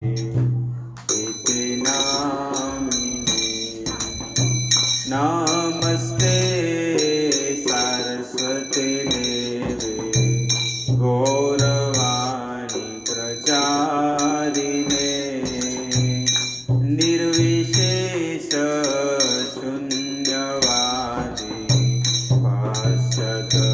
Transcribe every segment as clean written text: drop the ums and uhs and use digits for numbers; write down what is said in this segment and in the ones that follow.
इति नामिने नमस्ते सरस्वती देवे गौरवाणी प्रचारिणे निर्विशेष शून्यवादी पाश्चात्य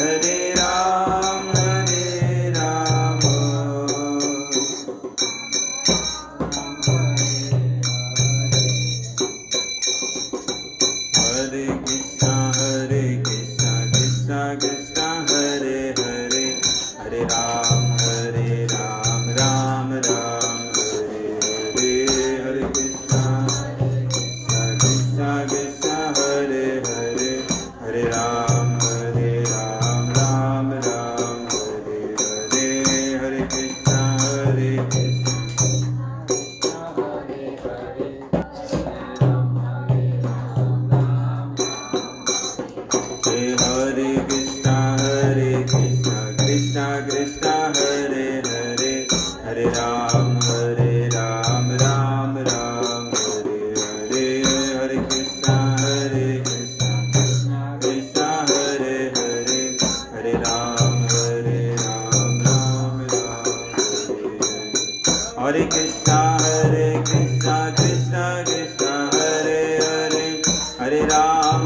Hare Ram, Hare Ram. Hare Krishna, Krishna Krishna, Hare Hare, Hare Ram, Ram Ram, Hare Hare. Hare Krishna, Krishna Krishna, Hare Hare, Hare Ram, Ram Ram, Hare Hare. Hare Krishna, Krishna. Hare Krishna, Krishna Krishna, Hare Hare, Hare Ram, Ram Ram, Hare Hare. Hare Krishna, Krishna Krishna, Hare Hare, Hare Ram, Ram Ram, Hare Krishna, Krishna Krishna, Hare Hare, Hare Ram,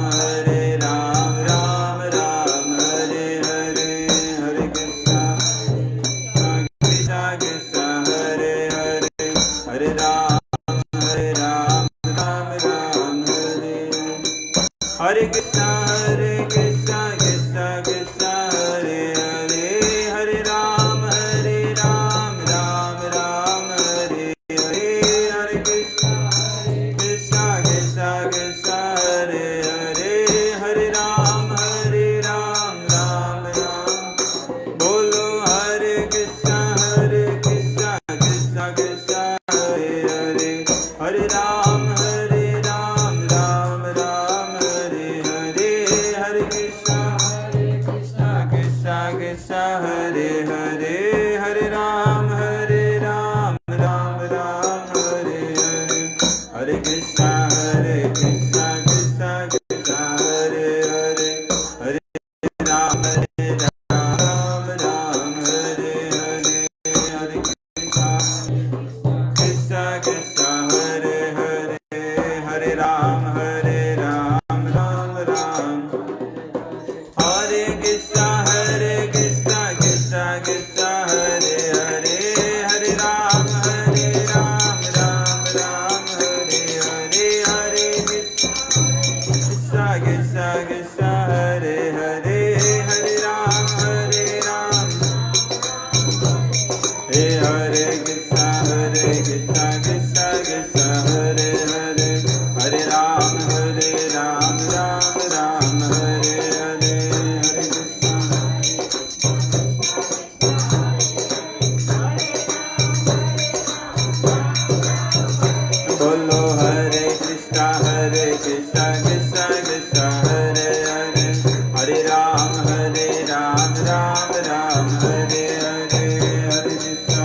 Ram Ram, Hare Hare. Hare Krishna, Krishna Krishna, Hare Hare, Hare Ram, Ram Ram, Hare Hare. Hare Krishna, Krishna Krishna, Hare Hare, Hare Ram, Ram Ram, Hare Hare. Hare Krishna, Krishna Krishna, Hare Hare, Hare Ram, Ram Ram. Bolo Hare Krishna, Krishna Krishna, Hare Hare, Hare Ram, Ram Ram, Hare Hare. Hare Krishna, Krishna Krishna, Hare Hare, Hare Ram, Ram Ram, Hare Hare. Hare Krishna, Krishna Krishna, Hare Hare, Hare Ram, Ram Ram, Hare Hare. Hare Krishna, Krishna Krishna, Hare Hare, Hare Ram, Ram Ram. Hare Krishna, Krishna Krishna, Hare Hare, Hare Ram, Ram Ram, Hare Hare. Hare Krishna, Krishna Krishna, Hare Hare, Hare Ram, Ram. Hare Krishna, Krishna Krishna, Hare Hare, Hare Ram, Ram Ram, Hare Hare. Hare Krishna. Bolo Hare Krishna, Krishna Krishna, Hare Hare, Hare Ram, Ram Ram, Hare Hare. Hare Krishna,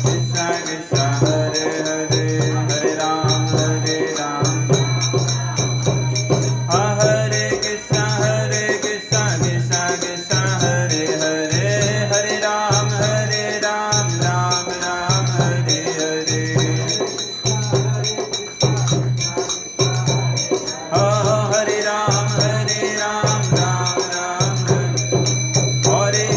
Krishna Krishna, Hare Hare, Hare Ram, Ram. Hare Krishna, Krishna Krishna, Hare Hare, Hare Ram, Ram Ram, Hare Hare. Hare Ram, Ram Ram, Hare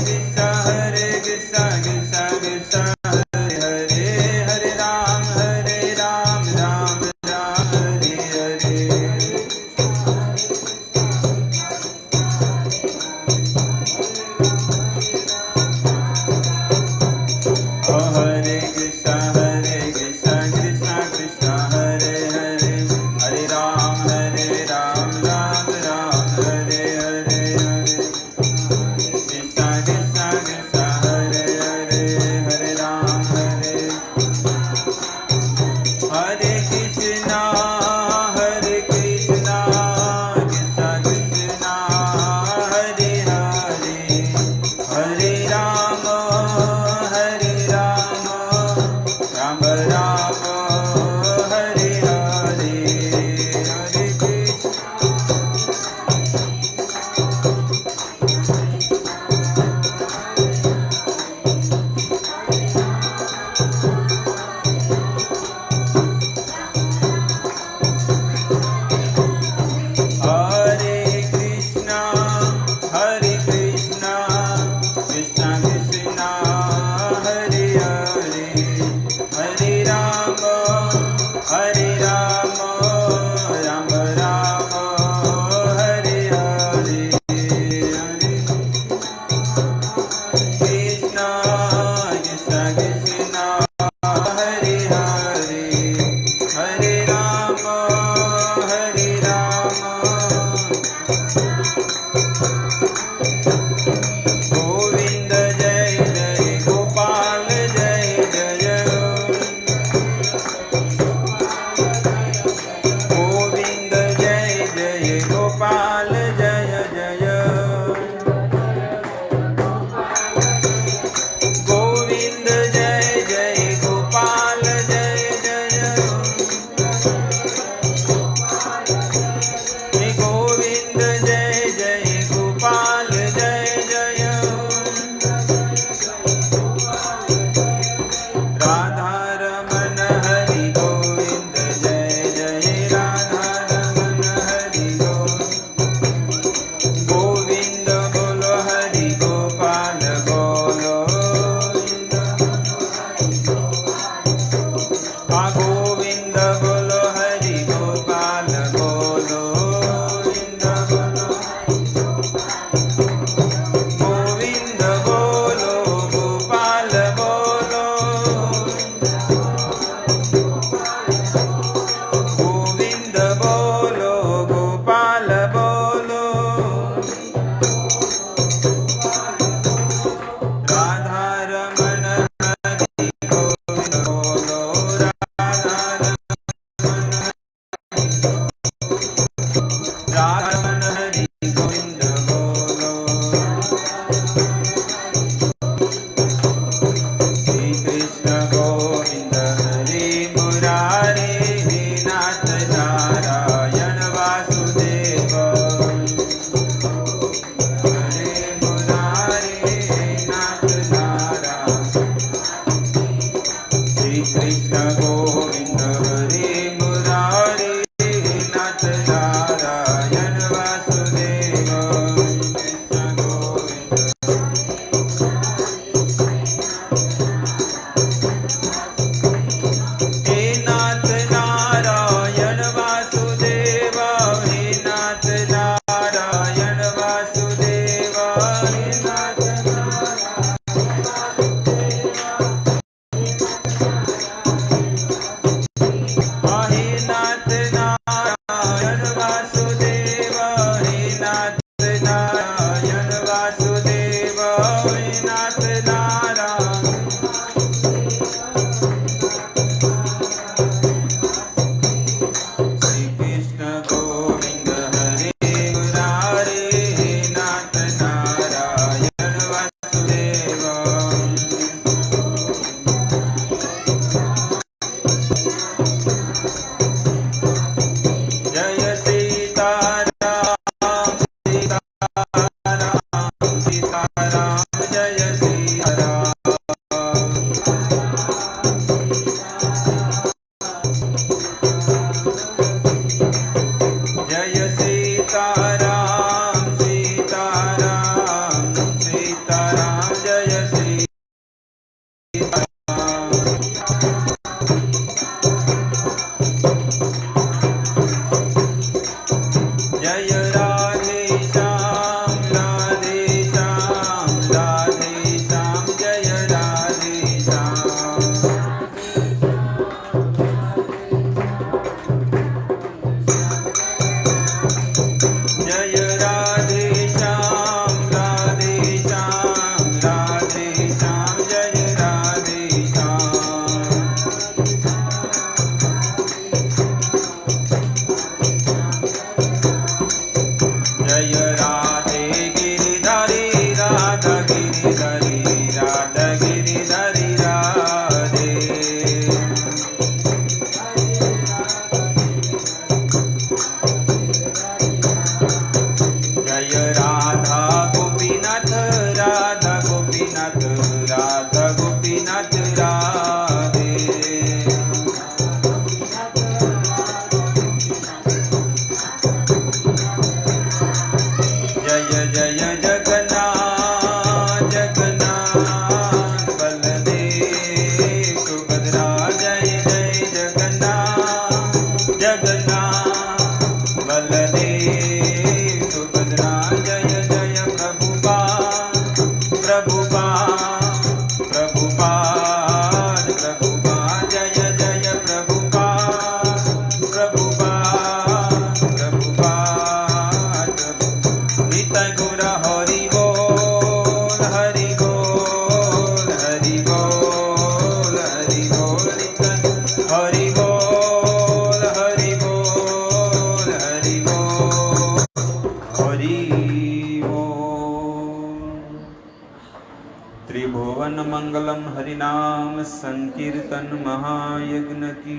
त्रिभुवन मंगलम हरिनाम संकीर्तन महायज्ञ की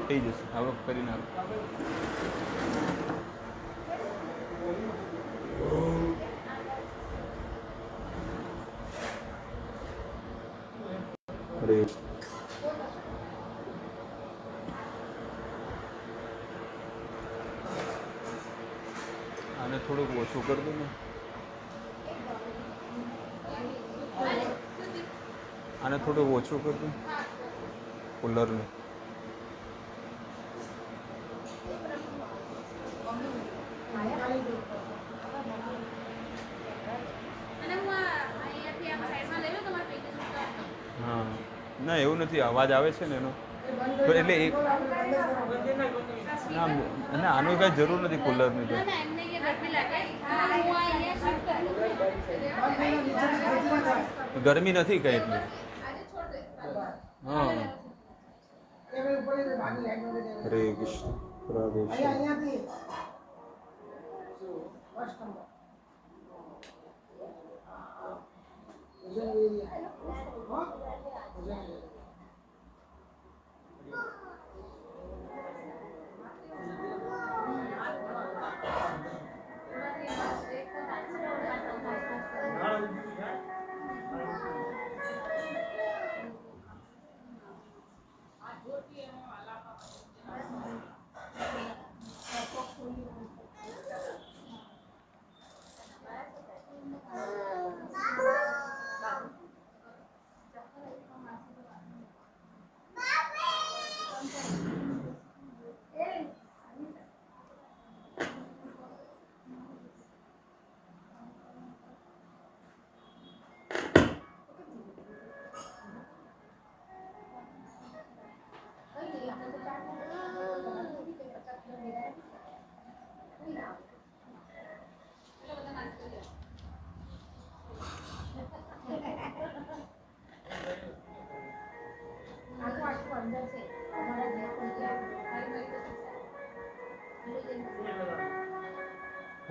થઈ જશે આવક કરી નાખ અરે આને થોડુંક ઓછું કરી દો ને આને થોડુંક ઓછું કરી દો કુલરને હા ના એવું નથી અવાજ આવે છે ને એનો એટલે એક ના ના આનું કાંઈ જરૂર નથી કુલરની તો ગરમી નથી કઈ એટલી હા હરે કૃષ્ણ રાધે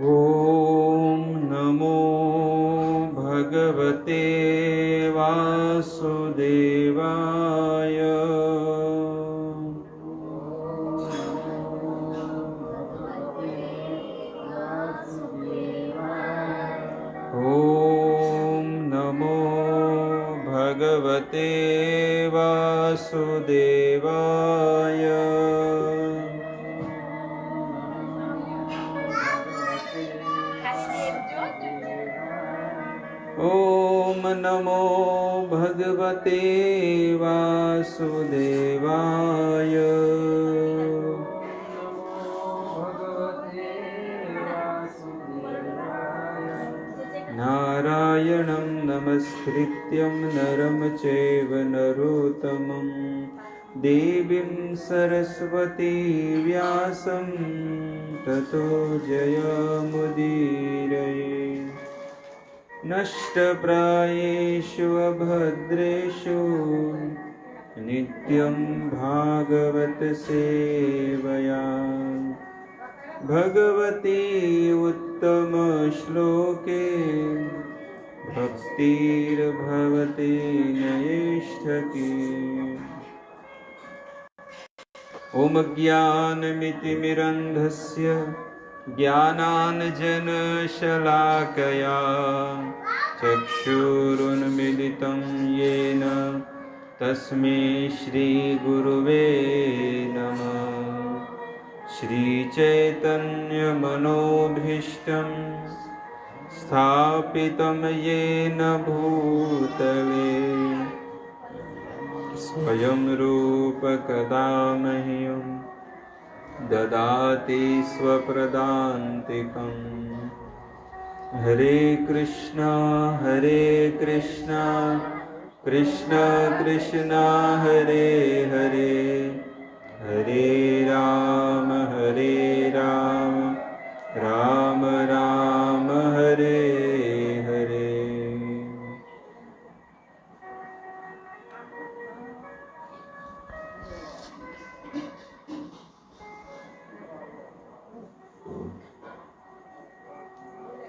ओम नमो भगवते वासुदेवाय ओम नमो भगवते वासुदेवाय ओम नमो भगवते वासुदेवाय नारायणं नमस्कृत्यं नरं चैव नरोत्तमं देवीं सरस्वती व्यासं ततो जयमुदीरये नष्टप्रायेषु अभद्रेषु नित्यं भागवत सेवया भगवती उत्तमश्लोके भक्तिर्भवति नैष्ठकी ॐ ज्ञानमितिमिरन्धस्य ज्ञानाञ्जनशलाकया चक्षुरुन्मिलितं येन तस्मै श्रीगुरुवे नमः श्रीचैतन्यमनोभीष्टं स्थापितं येन भूतले स्वयं रूपकदा मह्यं ददाति स्वप्रदान्तिकम् हरे कृष्णा कृष्ण कृष्ण हरे हरे हरे राम राम राम हरे हरे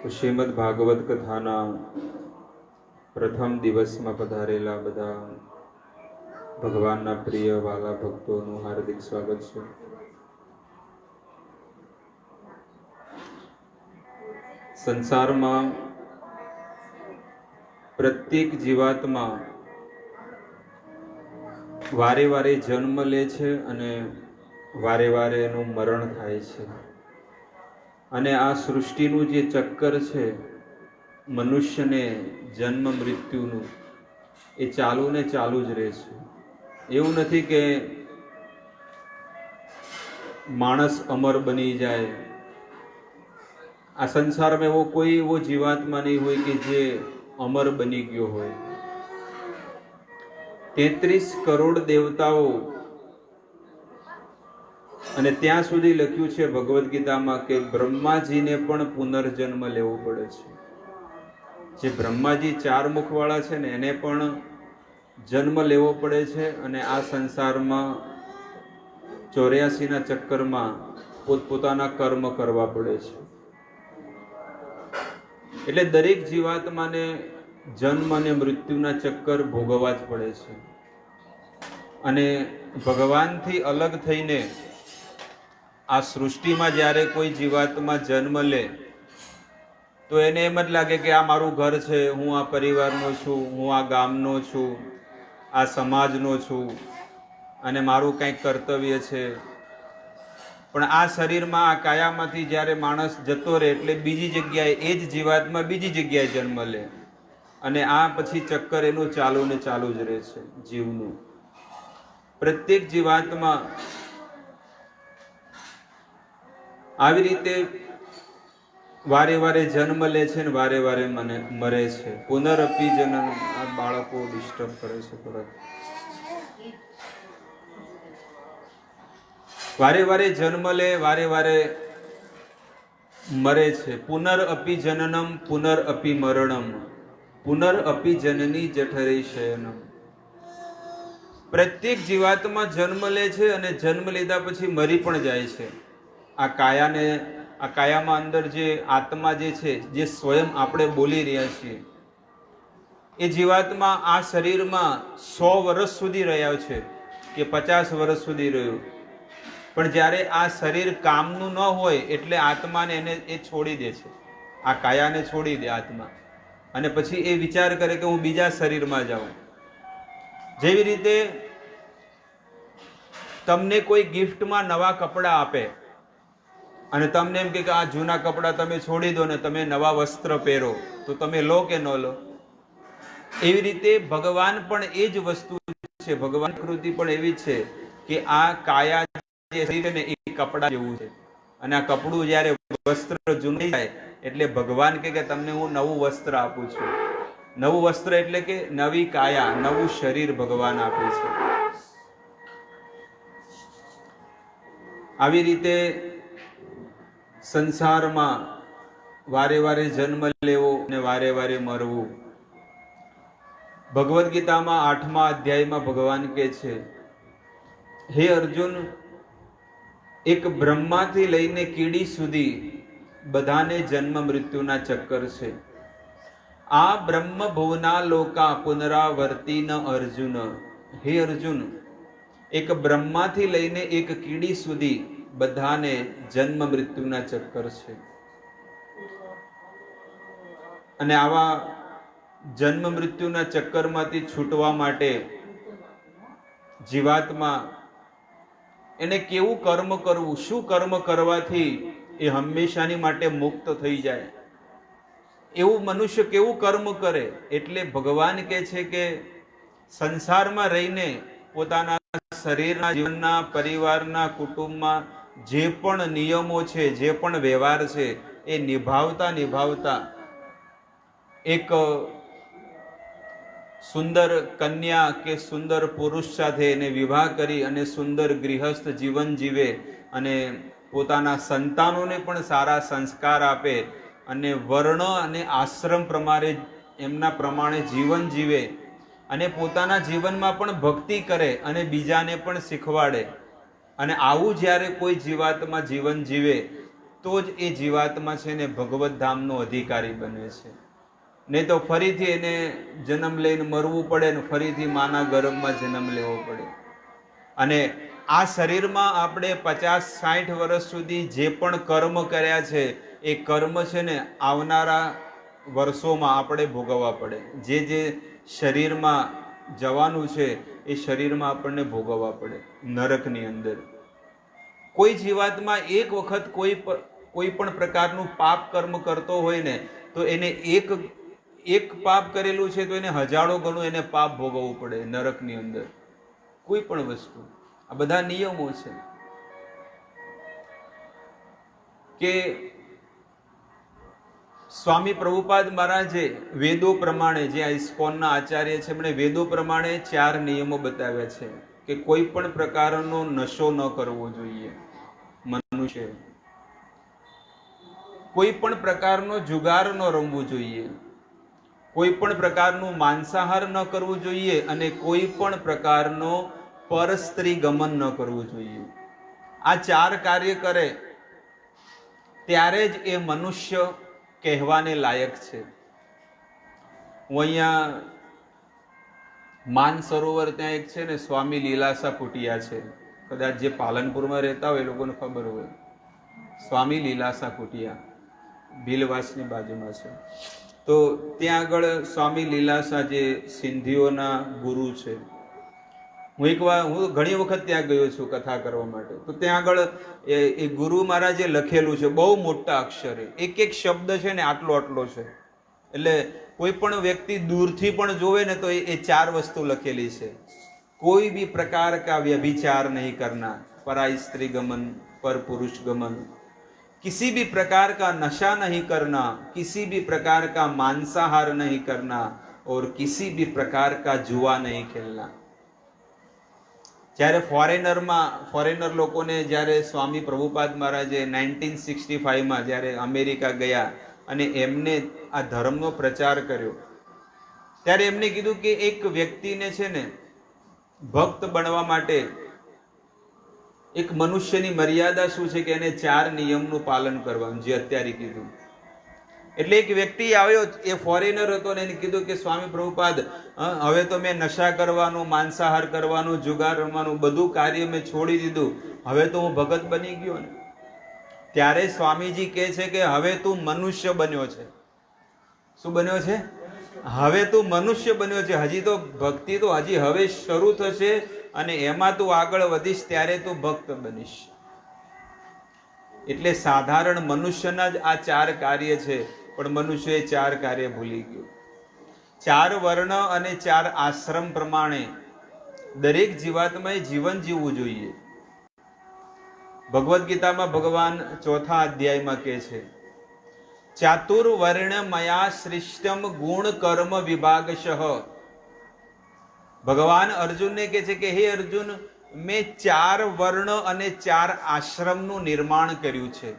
શ્રીમદ ભાગવત કથાના પ્રથમ દિવસમાં પધારેલા બધા ભગવાનના પ્રિય વાલા ભક્તોનું હાર્દિક સ્વાગત છે. સંસારમાં પ્રત્યેક જીવાત્મા વારે વારે જન્મ લે છે અને વારે વારે એનું મરણ થાય છે. અને આ સૃષ્ટિનું જે ચક્કર છે મનુષ્યને જન્મ મૃત્યુનું, એ ચાલુ ને ચાલુ જ રહે છે. એવું નથી કે માણસ અમર બની જાય. આ સંસારમાં એવો જીવાત્મા નહીં હોય કે જે અમર બની ગયો હોય. 33 કરોડ દેવતાઓ, અને ત્યાં સુધી લખ્યું છે ભગવદ્ ગીતામાં કે બ્રહ્માજીને પણ પુનર્જન્મ લેવો પડે છે. જે બ્રહ્માજી 4 મુખવાળા છે ને એને પણ જન્મ લેવો પડે છે. અને આ સંસારમાં 84ના ચક્કરમાં પોતપોતાના કર્મ કરવા પડે છે. એટલે દરેક જીવાત્માને જન્મ અને મૃત્યુના ચક્કર ભોગવવા જ પડે છે. અને ભગવાનથી અલગ થઈને આ સૃષ્ટિમાં જ્યારે કોઈ જીવાત્મા જન્મ લે તો એને એમ જ લાગે કે આ મારું ઘર છે, હું આ પરિવારનો છું, હું આ ગામનો છું, આ સમાજનો છું અને મારું કંઈક કર્તવ્ય છે. પણ આ શરીરમાં, આ કાયામાંથી જ્યારે માણસ જતો રહે એટલે બીજી જગ્યાએ એ જ જીવાત્મા બીજી જગ્યાએ જન્મ લે. અને આ પછી ચક્કર એનું ચાલુ ને ચાલુ જ રહે છે જીવનું. પ્રત્યેક જીવાત્મા આવી રીતે વારે વારે જન્મ લે છે ને વારે વારે મરે છે. પુનરઅપી જનન. આ બાળકો ડિસ્ટર્બ કરે છે થોડા. વારે વારે જન્મ લે, વારે વારે મરે છે. પુનરઅપી જનનમ પુનરઅપી મરણમ પુનરઅપી જનની જઠરે શયનમ. પ્રત્યેક જીવાત્મા જન્મ લે છે અને જન્મ લીધા પછી મરી પણ જાય છે. આ કાયામાં અંદર જે આત્મા જે છે, જે સ્વયં આપણે બોલી રહ્યા છીએ, એ જીવાત્મા આ શરીરમાં 100 વર્ષ સુધી રહ્યા છે કે 50 વર્ષ સુધી રહ્યું. પણ જ્યારે આ શરીર કામનું ન હોય એટલે આત્માને એ છોડી દે છે. આ કાયાને છોડી દે આત્મા. અને પછી એ વિચાર કરે કે હું બીજા શરીરમાં જાઉં. જેવી રીતે તમને કોઈ ગિફ્ટમાં નવા કપડાં આપે અને તમને એમ કે આ જૂના કપડાં તમે છોડી દો ને તમે નવા વસ્ત્ર પહેરો, તો તમે લો કે ન લો? એવી રીતે ભગવાન પણ એ જ વસ્તુ છે. ભગવાન કૃતિ પણ એવી છે કે આ કાયા જે શરીર ને એ કપડા જેવું છે. અને આ કપડું જ્યારે વસ્ત્ર જૂની જાય એટલે ભગવાન કે તમને હું નવું વસ્ત્ર આપું છું. નવું વસ્ત્ર એટલે કે નવી કાયા, નવું શરીર ભગવાન આપે છે. આવી રીતે સંસારમાં વારે વારે જન્મ લેવો અને વારે વારે મરવું. ભગવદ્ ગીતામાં 8મા અધ્યાયમાં ભગવાન કહે છે, હે અર્જુન, એક બ્રહ્માથી લઈને કીડી સુધી બધાને જન્મ મૃત્યુના ચક્કર છે. આ બ્રહ્મ ભુવના લોકા પુનરાવર્તી ન અર્જુન. હે અર્જુન, એક બ્રહ્માથી લઈને એક કીડી સુધી બધાને જન્મ મૃત્યુના ચક્કર છે. અને આવા જન્મ મૃત્યુના ચક્કરમાંથી છૂટવા માટે જીવાત્મા એને કેવું કર્મ કરવું, શું કર્મ કરવાથી એ હંમેશાની માટે મુક્ત થઈ જાય, એવું મનુષ્ય કેવું કર્મ કરે. એટલે ભગવાન કહે છે કે સંસારમાં રહીને પોતાના શરીરના, જીવનના, પરિવારના, કુટુંબમાં જે પણ નિયમો છે, જે પણ વ્યવહાર છે, એ નિભાવતા એક સુંદર કન્યા કે સુંદર પુરુષ સાથે એને વિવાહ કરી અને સુંદર ગૃહસ્થ જીવન જીવે અને પોતાના સંતાનોને પણ સારા સંસ્કાર આપે અને વર્ણ અને આશ્રમ પ્રમાણે એમના પ્રમાણે જીવન જીવે અને પોતાના જીવનમાં પણ ભક્તિ કરે અને બીજાને પણ શીખવાડે. અને આવું જ્યારે કોઈ જીવાત્મા જીવન જીવે તો જ એ જીવાત્મા છે ને ભગવત ધામનો અધિકારી બને છે. નહીં તો ફરીથી એને જન્મ લઈને મરવું પડે ને ફરીથી માના ગર્ભમાં જન્મ લેવો પડે. અને આ શરીરમાં આપણે 50-60 વર્ષ સુધી જે પણ કર્મ કર્યા છે એ કર્મ છે ને આવનારા વર્ષોમાં આપણે ભોગવવા પડે. જે શરીરમાં જવાનું છે એ શરીરમાં આપણને ભોગવવા પડે નરકની અંદર. કોઈ જીવાત્મા એક વખત કોઈ પણ પ્રકારનું પાપ કર્મ કરતો હોય ને તો એને એક પાપ કરેલું છે તો એને હજારો ગણું એને પાપ ભોગવવું પડે નરકની અંદર. કોઈ પણ વસ્તુ, આ બધા નિયમો છે. કે સ્વામી પ્રભુપાદ મહારાજે વેદો પ્રમાણે, જે આ ઇસ્કોનના આચાર્ય છે, એમણે વેદો પ્રમાણે 4 નિયમો બતાવ્યા છે કે કોઈ પણ પ્રકારનો નશો ન કરવો જોઈએ મનુષ્ય, કોઈ પણ પ્રકારનો જુગાર ન રમવું જોઈએ, કોઈ પણ પ્રકારનું માંસાહાર ન કરવું જોઈએ અને કોઈ પણ પ્રકારનો પરસ્ત્રી ગમન ન કરવું જોઈએ. આ 4 કાર્ય કરે ત્યારે જ એ મનુષ્ય કહેવાને લાયક છે. હું અહીંયા માનસરોવર ત્યાં એક છે ને સ્વામી લીલાસા કુટિયા છે, કદાચ જે પાલનપુરમાં રહેતા હોય એ લોકોને ખબર હોય. સ્વામી લીલાસા કુટિયા ભીલવાસની બાજુમાં છે. તો ત્યાં આગળ સ્વામી લીલાસા જે સિંધીઓના ગુરુ છે, હું ઘણી વખત ત્યાં ગયો છું કથા કરવા માટે. તો ત્યાં આગળ એ ગુરુ મહારાજે લખેલું છે બહુ મોટા અક્ષરે, એક શબ્દ છે ને આટલો છે. એટલે કોઈ પણ વ્યક્તિ દૂરથી પણ જોવે ને તો એ 4 વસ્તુ લખેલી છે. કોઈ ભી પ્રકાર કા વ્યભિચાર નહીં કરના, પરાઈ સ્ત્રી ગમન, પર પુરુષ ગમન, किसी भी प्रकार का नशा नहीं करना, किसी भी प्रकार का मांसाहार नहीं करना और किसी भी प्रकार का जुआ नहीं खेलना. જ્યારે ફોરેનર લોકોને જ્યારે સ્વામી પ્રભુપાદ મહારાજે 1965માં જ્યારે અમેરિકા ગયા અને એમને આ ધર્મનો પ્રચાર કર્યો, ત્યારે એમને કીધું કે એક વ્યક્તિને છે ને ભક્ત બનવા માટે એક મનુષ્યની મર્યાદા શું છે કે એને 4 નિયમનું પાલન કરવાનું, જે અત્યારે કીધું. એટલે એક વ્યક્તિ આવ્યો, એ ફોરેનર હતો, ને એને કીધું કે સ્વામી પ્રભુપાદ, હવે તો મેં નશા કરવાનું, માંસાહાર કરવાનું, જુગાર રમવાનું બધું કાર્ય મેં છોડી દીધું, હવે તો હું ભગત બની ગયો ને. ત્યારે સ્વામીજી કહે છે કે હવે તું મનુષ્ય બન્યો છે. શું બન્યો છે? હવે તું મનુષ્ય બન્યો છે. હજી તો ભક્તિ તો હજી હવે શરૂ થશે અને એમાં તું આગળ વધીશ ત્યારે તું ભક્ત બનીશ. એટલે સાધારણ મનુષ્યના જ આ 4 કાર્ય છે, પણ મનુષ્ય એ 4 કાર્ય ભૂલી ગયો. 4 વર્ણ અને 4 આશ્રમ પ્રમાણે દરેક જીવાત્માએ જીવન જીવવું જોઈએ. ભગવદ્ ગીતામાં ભગવાન 4થા અધ્યાયમાં કહે છે, ચાતુર્વર્ણ મયા સૃષ્ટમ ગુણ કર્મ વિભાગશઃ. ભગવાન અર્જુનને કહે છે કે હે અર્જુન, મેં 4 વર્ણ અને 4 આશ્રમનું નિર્માણ કર્યું છે.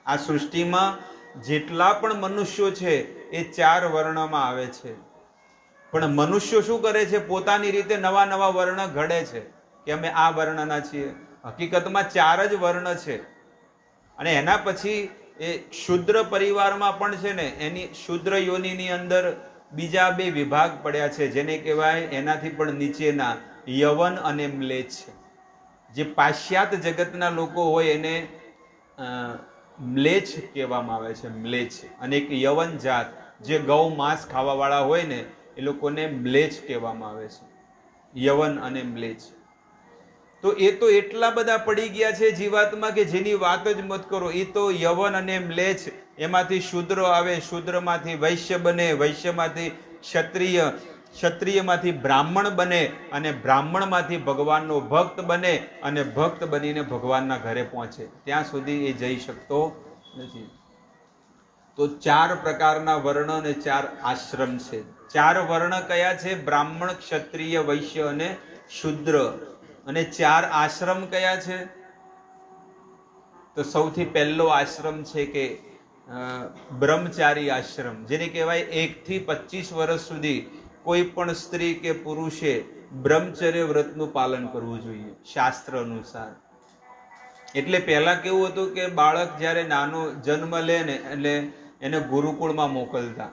આ સૃષ્ટિમાં જેટલા પણ મનુષ્યો છે એ 4 વર્ણમાં આવે છે. પણ મનુષ્યો શું કરે છે? પોતાની રીતે નવા વર્ણ ઘડે છે કે અમે આ વર્ણના છીએ. હકીકતમાં 4 જ વર્ણ છે. અને એના પછી એ શુદ્ર પરિવારમાં પણ છે ને, એની શુદ્ર યોનિની અંદર બીજા 2 વિભાગ પડ્યા છે, જેને કહેવાય એનાથી પણ નીચેના યવન અને મ્લેચ્છ. જે પાશ્ચાત્ય જગતના લોકો હોય એને મ્લેચ્છ કહેવામાં આવે છે, મ્લેચ્છ. અને એક યવન જાત જે ગૌ માંસ ખાવાવાળા હોય ને એ લોકોને મ્લેચ્છ કહેવામાં આવે છે, યવન અને મ્લેચ્છ. તો એ તો એટલા બધા પડી ગયા છે જીવાત્મા કે જેની વાત જ મત કરો. એ તો યવન અને મ્લેચ્છ, એમાંથી શૂદ્ર આવે, શૂદ્રમાંથી વૈશ્ય બને, વૈશ્યમાંથી ક્ષત્રિય, ક્ષત્રિયમાંથી બ્રાહ્મણ બને અને બ્રાહ્મણમાંથી ભગવાનનો ભક્ત બને અને ભક્ત બનીને ભગવાનના ઘરે પહોંચે. ત્યાં સુધી એ જઈ શકતો નથી. તો 4 પ્રકારના વર્ણ અને 4 આશ્રમ છે. 4 વર્ણ કયા છે? બ્રાહ્મણ, ક્ષત્રિય, વૈશ્ય અને શૂદ્ર. અને 4 આશ્રમ કયા છે? તો સૌથી પહેલો આશ્રમ છે કે બ્રહ્મચારી આશ્રમ, જેને કહેવાય 1 થી 25 વર્ષ સુધી કોઈ પણ સ્ત્રી કે પુરુષે બ્રહ્મચર્ય વ્રતનું પાલન કરવું જોઈએ શાસ્ત્ર અનુસાર. એટલે પહેલા કેવું હતું કે બાળક જ્યારે નાનો જન્મ લે ને એટલે એને ગુરુકુળમાં મોકલતા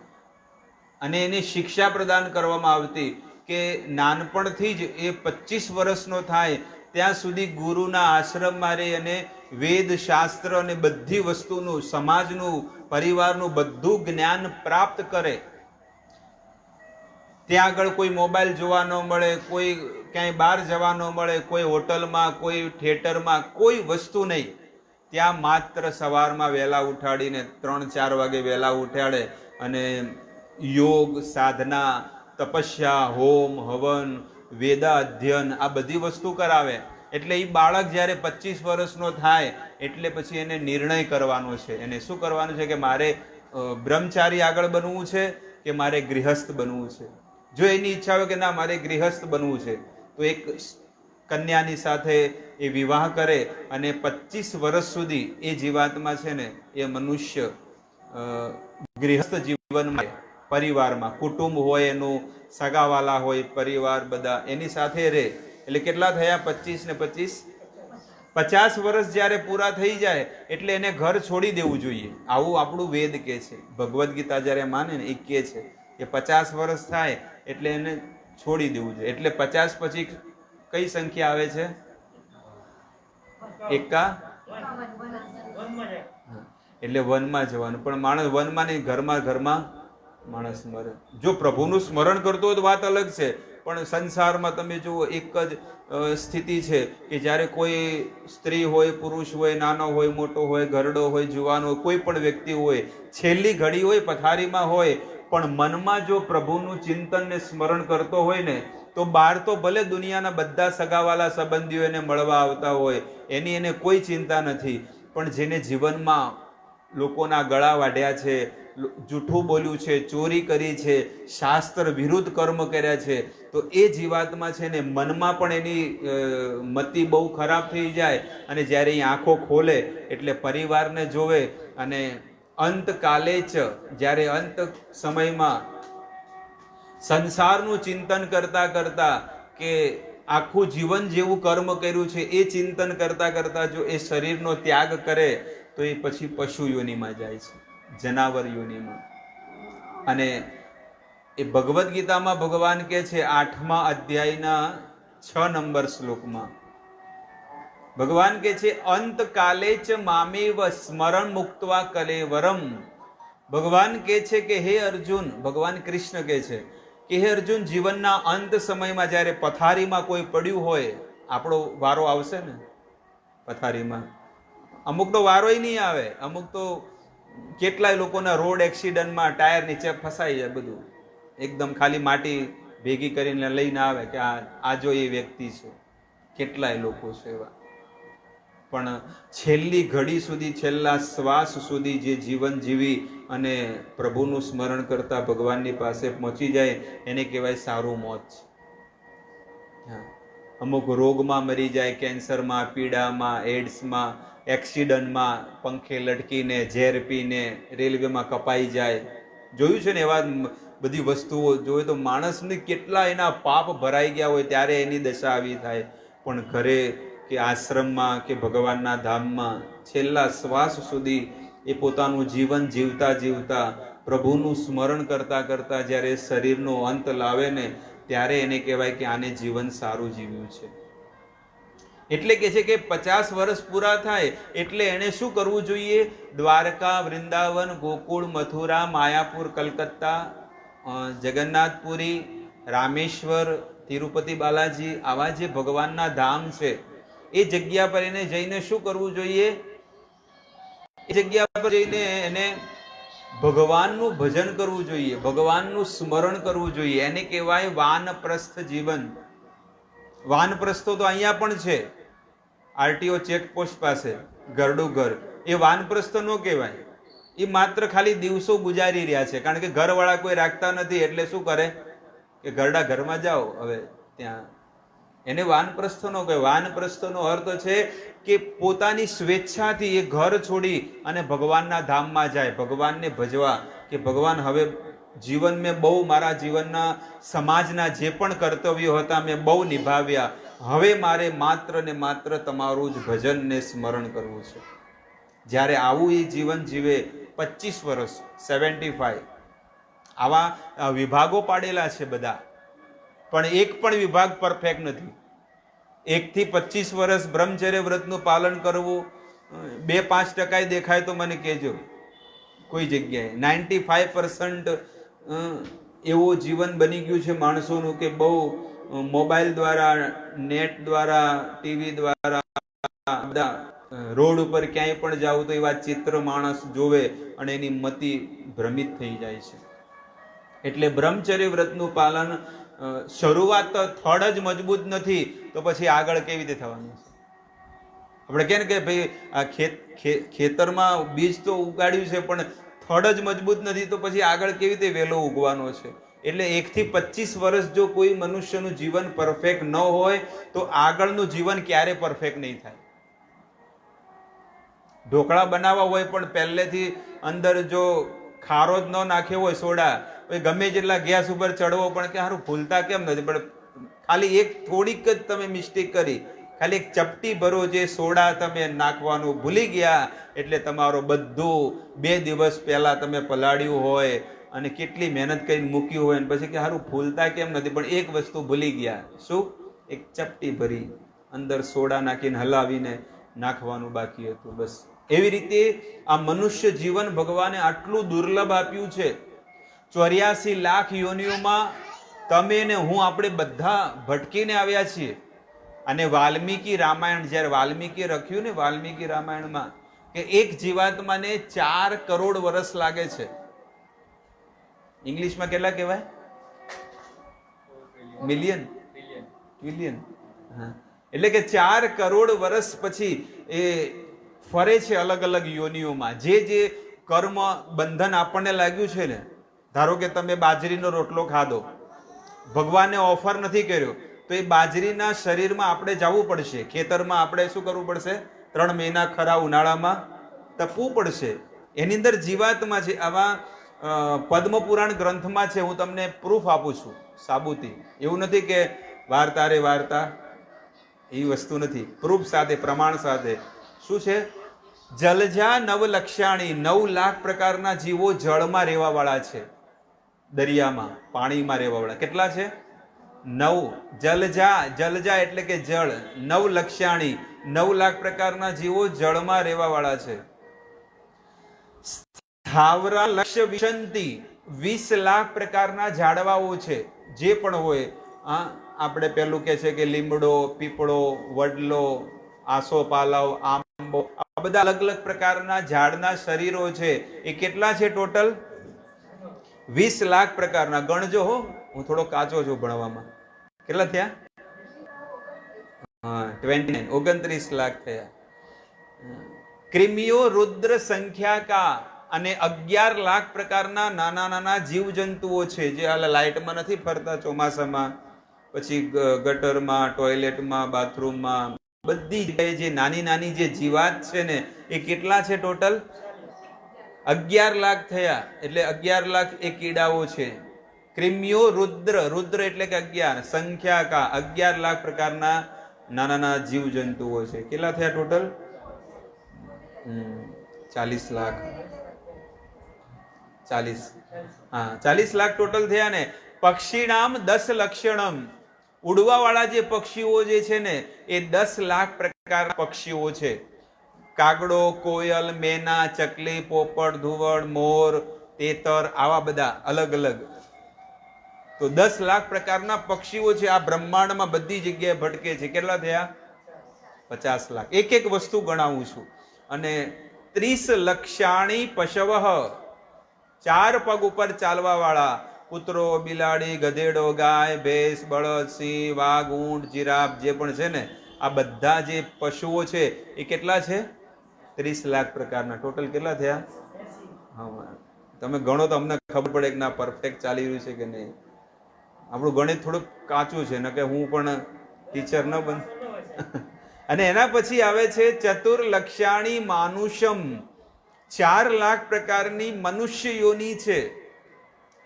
અને એની શિક્ષા પ્રદાન કરવામાં આવતી કે નાનપણથી જ એ 25 વર્ષનો થાય ત્યાં સુધી ગુરુના આશ્રમમાં રહી અને વેદ શાસ્ત્ર અને બધી વસ્તુનું, સમાજનું, પરિવારનું બધું જ્ઞાન પ્રાપ્ત કરે. ત્યાં આગળ કોઈ મોબાઈલ જોવા ન મળે, કોઈ ક્યાંય બહાર જવા ન મળે, કોઈ હોટલમાં, કોઈ થિયેટરમાં, કોઈ વસ્તુ નહીં. ત્યાં માત્ર સવારમાં વહેલા ઉઠાડીને 3-4 વાગે વહેલા ઉઠાડે અને યોગ, સાધના, તપસ્યા, હોમ, હવન, વેદા અધ્યયન આ બધી વસ્તુ કરાવે. એટલે એ બાળક જ્યારે 25 વર્ષનો થાય એટલે પછી એને નિર્ણય કરવાનો છે. એને શું કરવાનું છે કે મારે બ્રહ્મચારી આગળ બનવું છે કે મારે ગૃહસ્થ બનવું છે. જો એની ઈચ્છા હોય કે ના મારે ગૃહસ્થ બનવું છે તો એક કન્યાની સાથે એ વિવાહ કરે અને 25 વર્ષ સુધી એ જીવાત્મા છે ને એ મનુષ્ય ગૃહસ્થ જીવનમાં, પરિવારમાં, કુટુંબ હોય એનું, સગાવાલા હોય, પરિવાર બધા એની સાથે રહે. એટલે કેટલા થયા? 25 ને 25 50 વર્ષ જ્યારે પૂરા થઈ જાય એટલે એને ઘર છોડી દેવું જોઈએ. આવું આપણું વેદ કહે છે. ભગવદ્ ગીતા જ્યારે માને ને એ કહે છે કે 50 વર્ષ થાય એટલે એને છોડી દેવું જોઈએ. એટલે 50 પછી કઈ સંખ્યા આવે છે? એકા. એટલે વનમાં જવાનું. પણ માણસ વનમાં નહીં, ઘરમાં માણસ મરે. જો પ્રભુનું સ્મરણ કરતો હોય તો વાત અલગ છે, પણ સંસારમાં તમે જુઓ એક જ સ્થિતિ છે કે જ્યારે કોઈ સ્ત્રી હોય, પુરુષ હોય, નાનો હોય, મોટો હોય, ઘરડો હોય, જુવાન હોય, કોઈ પણ વ્યક્તિ હોય, છેલ્લી ઘડી હોય, પથારીમાં હોય, પણ મનમાં જો પ્રભુનું ચિંતન ને સ્મરણ કરતો હોય ને તો બહાર તો ભલે દુનિયાના બધા સગાવાલા સંબંધીઓ એને મળવા આવતા હોય, એની એને કોઈ ચિંતા નથી, પણ જેને જીવનમાં લોકોના ગળા વાઢ્યા છે, જૂઠું બોલ્યું છે, ચોરી કરી છે, શાસ્ત્ર વિરુદ્ધ કર્મ કર્યા છે, તો એ જીવાત્મા છે ને મનમાં પણ એની મતિ બહુ ખરાબ થઈ જાય અને જ્યારે એ આંખો ખોલે એટલે પરિવારને જોવે અને અંતકાલે જ જ્યારે અંત સમયમાં સંસારનું ચિંતન કરતા કરતા કે આખું જીવન જેવું કર્મ કર્યું છે એ ચિંતન કરતા કરતા જો એ શરીરનો ત્યાગ કરે તો એ પછી પશુ યોનિમાં જાય છે, જનાવર યોનિમાં. અને એ ભગવદ્ ગીતામાં ભગવાન કહે છે 8મા અધ્યાયના 6 નંબર શ્લોકમાં ભગવાન કહે છે અંતકાલે ચ મામેવ સ્મરણ મુક્ત્વા કલેવરમ. ભગવાન કહે છે કે હે અર્જુન, ભગવાન કૃષ્ણ કહે છે કે હે અર્જુન, જીવનના અંત સમયમાં જ્યારે પથારીમાં કોઈ પડ્યું હોય, આપણો વારો આવશે ને પથારીમાં, અમુક તો વારોય નહીં આવે, અમુક તો કેટલાય લોકોના રોડ એક્સિડન્ટમાં ટાયર નીચે ફસાઈ જાય, બધું એકદમ ખાલી માટી ભેગી કરીને લઈને આવે કે આ જો એ વ્યક્તિ છે. કેટલાય લોકો છે એવા. પણ છેલ્લી ઘડી સુધી, છેલ્લા શ્વાસ સુધી જે જીવન જીવી અને પ્રભુનું સ્મરણ કરતા ભગવાનની પાસે પહોંચી જાય એને કહેવાય સારું મોત છે. અમુક રોગમાં મરી જાય, કેન્સરમાં, પીડામાં, એડ્સમાં, એક્સિડન્ટમાં, પંખે લટકીને, ઝેર પીને, રેલવેમાં કપાઈ જાય. જોયું છે ને એવા બધી વસ્તુઓ જોઈ તો માણસને કેટલા એના પાપ ભરાઈ ગયા હોય ત્યારે એની દશા આવી થાય. પણ ઘરે કે આશ્રમમાં કે ભગવાનના ધામમાં છેલ્લા શ્વાસ સુધી એ પોતાનું જીવન જીવતા જીવતા પ્રભુનું સ્મરણ કરતા કરતા જ્યારે શરીરનો અંત લાવે ને ત્યારે એને કહેવાય કે આને જીવન સારું જીવ્યું છે. એટલે કે છે કે 50 વર્ષ પૂરા થાય એટલે એને શું કરવું જોઈએ? દ્વારકા, વૃંદાવન, ગોકુળ, મથુરા, માયાપુર, કલકત્તા, જગન્નાથપુરી, રામેશ્વર, તિરુપતિ બાલાજી, આવા જે ભગવાનના ધામ છે એ જગ્યા પર એને જઈને શું કરવું જોઈએ? એ જગ્યા પર જઈને એને ભગવાનનું ભજન કરવું જોઈએ, ભગવાનનું સ્મરણ કરવું જોઈએ. એને કહેવાય વાનપ્રસ્થ જીવન. વાનપ્રસ્થો તો અહીંયા પણ છે, આરટીઓ ચેકપોસ્ટ પાસે, ઘરડું ઘર. એ વાનપ્રસ્થ ન કહેવાય. એ માત્ર ખાલી દિવસો ગુજારી રહ્યા છે, કારણ કે ઘરવાળા કોઈ રાખતા નથી એટલે શું કરે કે ઘરડા ઘરમાં જાઓ હવે ત્યાં. એને વાનપ્રસ્થો નો કહેવાય. વાનપ્રસ્થનો અર્થ છે કે પોતાની સ્વેચ્છાથી એ ઘર છોડી અને ભગવાનના ધામમાં જાય, ભગવાનને ભજવા કે ભગવાન હવે જીવન મેં બહુ મારા જીવનના સમાજના જે પણ કર્તવ્યો હતા મેં બહુ નિભાવ્યા, હવે મારે માત્ર ને માત્ર તમારું જ ભજન ને સ્મરણ કરવું છે. જ્યારે આવું એ જીવન જીવે 25 વર્ષ 75 આવા વિભાગો પાડેલા છે બધા, પણ એક પણ વિભાગ પરફેક્ટ નથી. 1 થી 25 વર્ષ બ્રહ્મચર્ય વ્રતનું પાલન કરવું, 2-5% દેખાય તો મને કહેજો. કોઈ જગ્યાએ 95% એવું જીવન બની ગયું છે માણસોનું કે બહુ મોબાઈલ દ્વારા, નેટ દ્વારા, ટીવી દ્વારા, બધા રોડ ઉપર ક્યાંય પણ જાવ તો એવા ચિત્ર માણસ જોવે અને એની મતિ ભ્રમિત થઈ જાય છે. એટલે બ્રહ્મચર્ય વ્રતનું પાલન શરૂઆત થડ જ મજબૂત નથી તો પછી આગળ કેવી રીતે થવાનું છે? આપણે કહે ને કે ભાઈ આ ખેતરમાં બીજ તો ઉગાડ્યું છે પણ થડ જ મજબૂત નથી તો પછી આગળ કેવી રીતે વેલો ઉગવાનો છે? એટલે 1 થી 25 વર્ષ જો કોઈ મનુષ્યનું જીવન પરફેક્ટ ન હોય તો આગળનું જીવન ક્યારે પરફેક્ટ નહીં થાય. ઢોકળા બનાવવા હોય પણ પહેલેથી અંદર જો ખારો જ ન નાખ્યો હોય સોડા, ગમે જેટલા ગેસ ઉપર ચડવો પણ કે સારું ફૂલતા કેમ નથી, પણ ખાલી એક થોડીક જ તમે મિસ્ટેક કરી, ખાલી એક ચપટી ભરો જે સોડા તમે નાખવાનું ભૂલી ગયા એટલે તમારો બધું 2 દિવસ પહેલા તમે પલાળ્યું હોય અને કેટલી મહેનત કરીને મૂક્યું હોય અને પછી કે સારું ફૂલતા કેમ નથી, પણ એક વસ્તુ ભૂલી ગયા. શું? એક ચપટી ભરી અંદર સોડા નાખીને હલાવીને નાખવાનું બાકી હતું. બસ એવી રીતે આ મનુષ્ય જીવન ભગવાને આટલું દુર્લભ આપ્યું છે. 84 લાખ યોનિઓમાં તમે ને હું આપણે બધા ભટકીને આવ્યા છીએ. અને વાલ્મીકી રામાયણ જ્યારે વાલ્મીકી લખ્યું ને વાલ્મીકી રામાયણમાં કે એક જીવાત્માને 4 કરોડ વર્ષ લાગે છે. ઇંગ્લિશમાં કેટલા કહેવાય? Million, trillion. એટલે કે 4 કરોડ વર્ષ પછી એ ફરે છે અલગ અલગ યોનિઓમાં. જે કર્મ બંધન આપણને લાગ્યું છે ને, ધારો કે તમે બાજરીનો રોટલો ખાધો, ભગવાને ઓફર નથી કર્યો તો એ બાજરીના શરીરમાં આપણે જવું પડશે. ખેતરમાં આપણે શું કરવું પડશે? 3 મહિના ખરા ઉનાળામાં તપવું પડશે. એની અંદર જીવાત્મા છે. આવા પદ્મપુરાણ ગ્રંથમાં છે, હું તમને પ્રૂફ આપું છું સાબુતી. એવું નથી કે વાર્તા રે વાર્તા, એ વસ્તુ નથી. પ્રૂફ સાથે, પ્રમાણ સાથે. શું છે? જલજા 9 લક્ષાણી, 9 લાખ પ્રકારના જીવો જળમાં રહેવા વાળા છે. દરિયામાં, પાણીમાં રહેવા વાળા કેટલા છે? 9. જલજા, જલજા એટલે કે જળ. 9 લક્ષાણી, 9 લાખ પ્રકારના જીવો જળમાં રહેવા વાળા છે. સ્થાવરા લક્ષ્ય વિશંતિ, 20 લાખ પ્રકારના ઝાડવાઓ છે. જે પણ હોય, આપણે પેલું કે છે કે લીમડો, પીપળો, વડલો, આસોપાલવ, આંબો, આ બધા અલગ અલગ પ્રકારના ઝાડના શરીરો છે. એ કેટલા છે ટોટલ? 20 લાખ પ્રકારના. ગણજો હો, હું થોડો કાચો છું ભણવામાં. કેટલા થયા? 29 લાખ થયા. ક્રિમિયો રુદ્ર સંખ્યાકા, અને 11 લાખ પ્રકારના નાના નાના જીવજંતુઓ છે જે હાલ લાઇટમાં નથી ફરતા ચોમાસામાં, પછી ગટરમાં, ટોયલેટમાં, બાથરૂમમાં, બધી જગ્યાએ જે નાની નાની જે જીવાત છે ને એ કેટલા છે ટોટલ? 11 લાખ થયા. એટલે 11 લાખ એ કીડાઓ છે. ક્રિમિયો રુદ્ર, રુદ્ર એટલે કે 11, સંખ્યાકા 11 લાખ પ્રકારના નાના નાના જીવજંતુઓ છે. કેટલા થયા ટોટલ? 40 લાખ. 40 લાખ ટોટલ થયા ને. પક્ષીણામ 10 લક્ષણમ, ઉડવા વાળા જે પક્ષીઓ જે છે ને એ 10 લાખ પ્રકારના પક્ષીઓ છે. કાગડો, કોયલ, મેના, ચકલી, પોપટ, ધુવડ, મોર, તેતર, આવા બધા અલગ અલગ. તો 10 લાખ પ્રકારના પક્ષીઓ છે આ બ્રહ્માંડમાં, બધી જગ્યાએ ભટકે છે. કેટલા થયા? 50 લાખ. એક એક વસ્તુ ગણાવું છું. અને 30 લક્ષાણી પશવઃ, 4 પગ ઉપર ચાલવા વાળા, કૂતરો, બિલાડી, ગધેડો, ગાય, ભેંસ, બળદ, સિંહ, વાઘ, ઊંટ, જીરાફ જે પણ છે ને આ બધા જે પશુઓ છે એ કેટલા છે? 30 લાખ પ્રકારના. ટોટલ કેટલા થયા? તમે ગણો તો અમને ખબર પડે કે ના પરફેક્ટ ચાલી રહ્યું છે કે નહીં. આપણું ગણિત થોડુંક કાચું છે ને, કે હું પણ ટીચર ન બન. અને એના પછી આવે છે ચતુર્લક્ષાણી માનુષમ, 4 લાખ પ્રકારની મનુષ્ય યોની છે.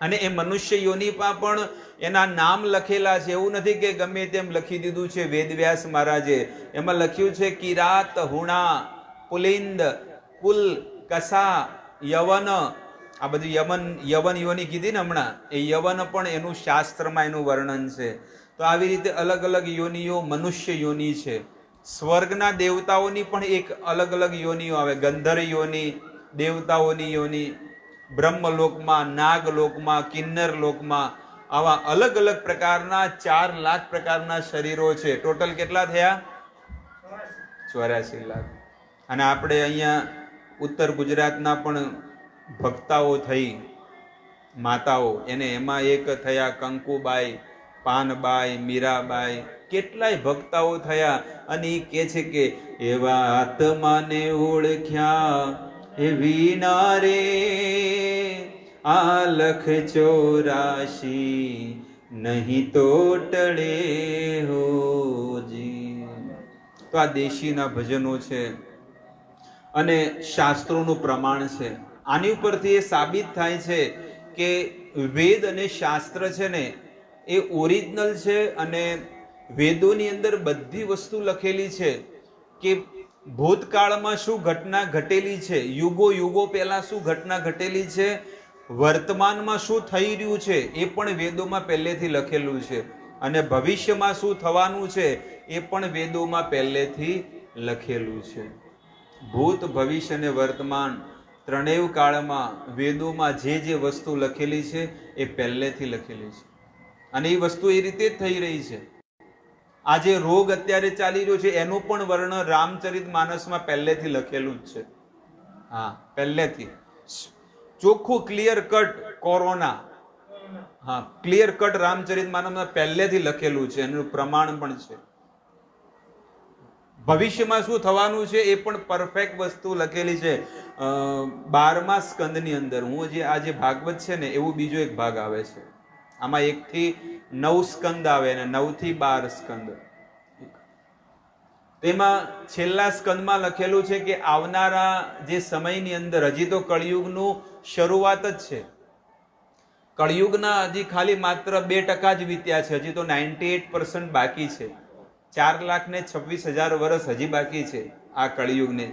અને એ મનુષ્ય યોનિમાં પણ એના નામ લખેલા છે. એવું નથી કે ગમે તેમ લખી દીધું છે. વેદવ્યાસ મહારાજે એમાં લખ્યું છે કિરાત, હુણા, પુલિંદ, કુલ, કસા, યવન. આ બધું યવન યોની કીધી ને હમણાં, એ યવન પણ એનું શાસ્ત્રમાં એનું વર્ણન છે. તો આવી રીતે અલગ અલગ યોનિઓ મનુષ્ય યોની છે. સ્વર્ગના દેવતાઓની પણ એક અલગ અલગ યોનિઓ આવે. ગંધર્વ યોની, દેવતાઓની યોની, બ્રહ્મલોકમાં, નાગલોકમાં, કિન્નર લોકમાં, આવા અલગ અલગ પ્રકારના 4 લાખ પ્રકારના શરીરો છે. ટોટલ કેટલા થયા? 84 લાખ. અને આપણે અહીંયા ઉત્તર ગુજરાતના પણ ભક્તાઓ થઈ, માતાઓ, એને એમાં એક થયા કંકુબાઈ, પાનબાઈ, મીરાબાઈ, કેટલાય ભક્તાઓ થયા. અને એ કે છે કે એવા આત્માને ઓળખ્યા એ વિના રે આ લખ 84 નહીં તો ટળે હોજી. તો આ દેશીના ભજનો છે અને શાસ્ત્રોનું પ્રમાણ છે. આની ઉપરથી એ સાબિત થાય છે કે વેદ અને શાસ્ત્ર છે ને એ ઓરિજિનલ છે. અને વેદોની અંદર બધી વસ્તુ લખેલી છે કે ભૂતકાળમાં શું ઘટના ઘટેલી છે, યુગો યુગો પહેલા શું ઘટના ઘટેલી છે, વર્તમાનમાં શું થઈ રહ્યું છે એ પણ વેદોમાં પહેલેથી લખેલું છે. અને ભવિષ્યમાં શું થવાનું છે એ પણ વેદોમાં પહેલેથી લખેલું છે. ભૂત, ભવિષ્ય અને વર્તમાન ત્રણેય કાળમાં વેદોમાં જે વસ્તુ લખેલી છે એ પહેલેથી લખેલી છે. અને એ વસ્તુ એ રીતે જ થઈ રહી છે. આ જે રોગ અત્યારે ચાલી રહ્યો છે એનું પણ વર્ણન રામચરિત માનસમાં પહેલેથી લખેલું જ છે. હા, પહેલેથી ચોખ્ખું ક્લિયર કટ કોરોના, હા, ક્લિયર કટ રામચરિત માનસમાં પહેલેથી લખેલું છે. એનું પ્રમાણ પણ છે. ભવિષ્યમાં શું થવાનું છે એ પણ પરફેક્ટ વસ્તુ લખેલી છે. 12મા સ્કંદની અંદર, હું જે આ જે ભાગવત છે ને એવું બીજો એક ભાગ આવે છે. આમાં 1 થી 9 સ્કંદ આવે અને 9 થી 12 સ્કંદ. તેમાં છેલ્લા સ્કંદમાં લખેલું છે કે આવનારા જે સમયની અંદર, હજી તો કળિયુગનું શરૂઆત જ છે. કળિયુગના હજી ખાલી માત્ર 2% જ વીત્યા છે. હજી તો 98% બાકી છે. 4,26,000 વર્ષ હજી બાકી છે આ કળિયુગને.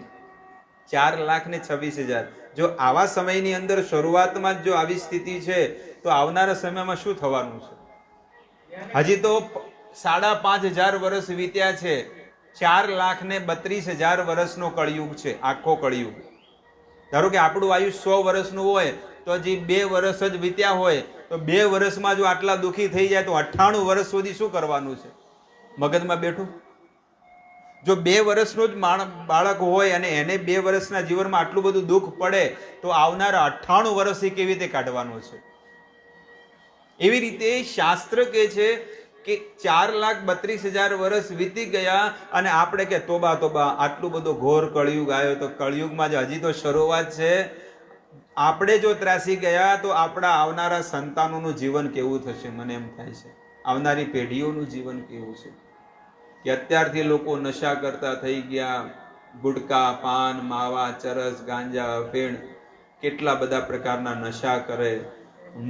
4,26,000. જો આવા સમયની અંદર શરૂઆતમાં જ જો આવી સ્થિતિ છે તો આવનારા સમયમાં શું થવાનું છે? હજી તો 5,500 વર્ષ વીત્યા છે. 4,32,000 વર્ષનો કળિયુગ છે, આખો કળિયુગ. ધારો કે આપણું આયુષ્ય 100 વર્ષનું હોય તો હજી 2 વર્ષ જ વીત્યા હોય તો 2 વર્ષમાં જો આટલા દુઃખી થઈ જાય તો 98 વર્ષ સુધી શું કરવાનું છે મગજમાં બેઠું? જો 2 વર્ષનો જ બાળક હોય અને એને 2 વર્ષના જીવનમાં આટલું બધું દુઃખ પડે તો આવનારા 98 વર્ષથી કેવી રીતે કાઢવાનું છે? એવી રીતે શાસ્ત્ર કહે છે કે 4,32,000 વર્ષ વીતી ગયા અને આપણે કે તોબા તોબા, આટલું બધો ઘોર કળિયુગ આવ્યો. તો કળિયુગમાં હજી તો શરૂઆત છે. આપણે જો ત્રાસી ગયા તો આપણા આવનારા સંતાનોનું જીવન કેવું થશે? મને એમ થાય છે આવનારી પેઢીઓનું જીવન કેવું છે? કે અત્યારથી લોકો નશા કરતા થઈ ગયા. ગુટકા, પાન, માવા, ચરસ, ગાંજા, અફીણ, કેટલા બધા પ્રકારના નશા કરે,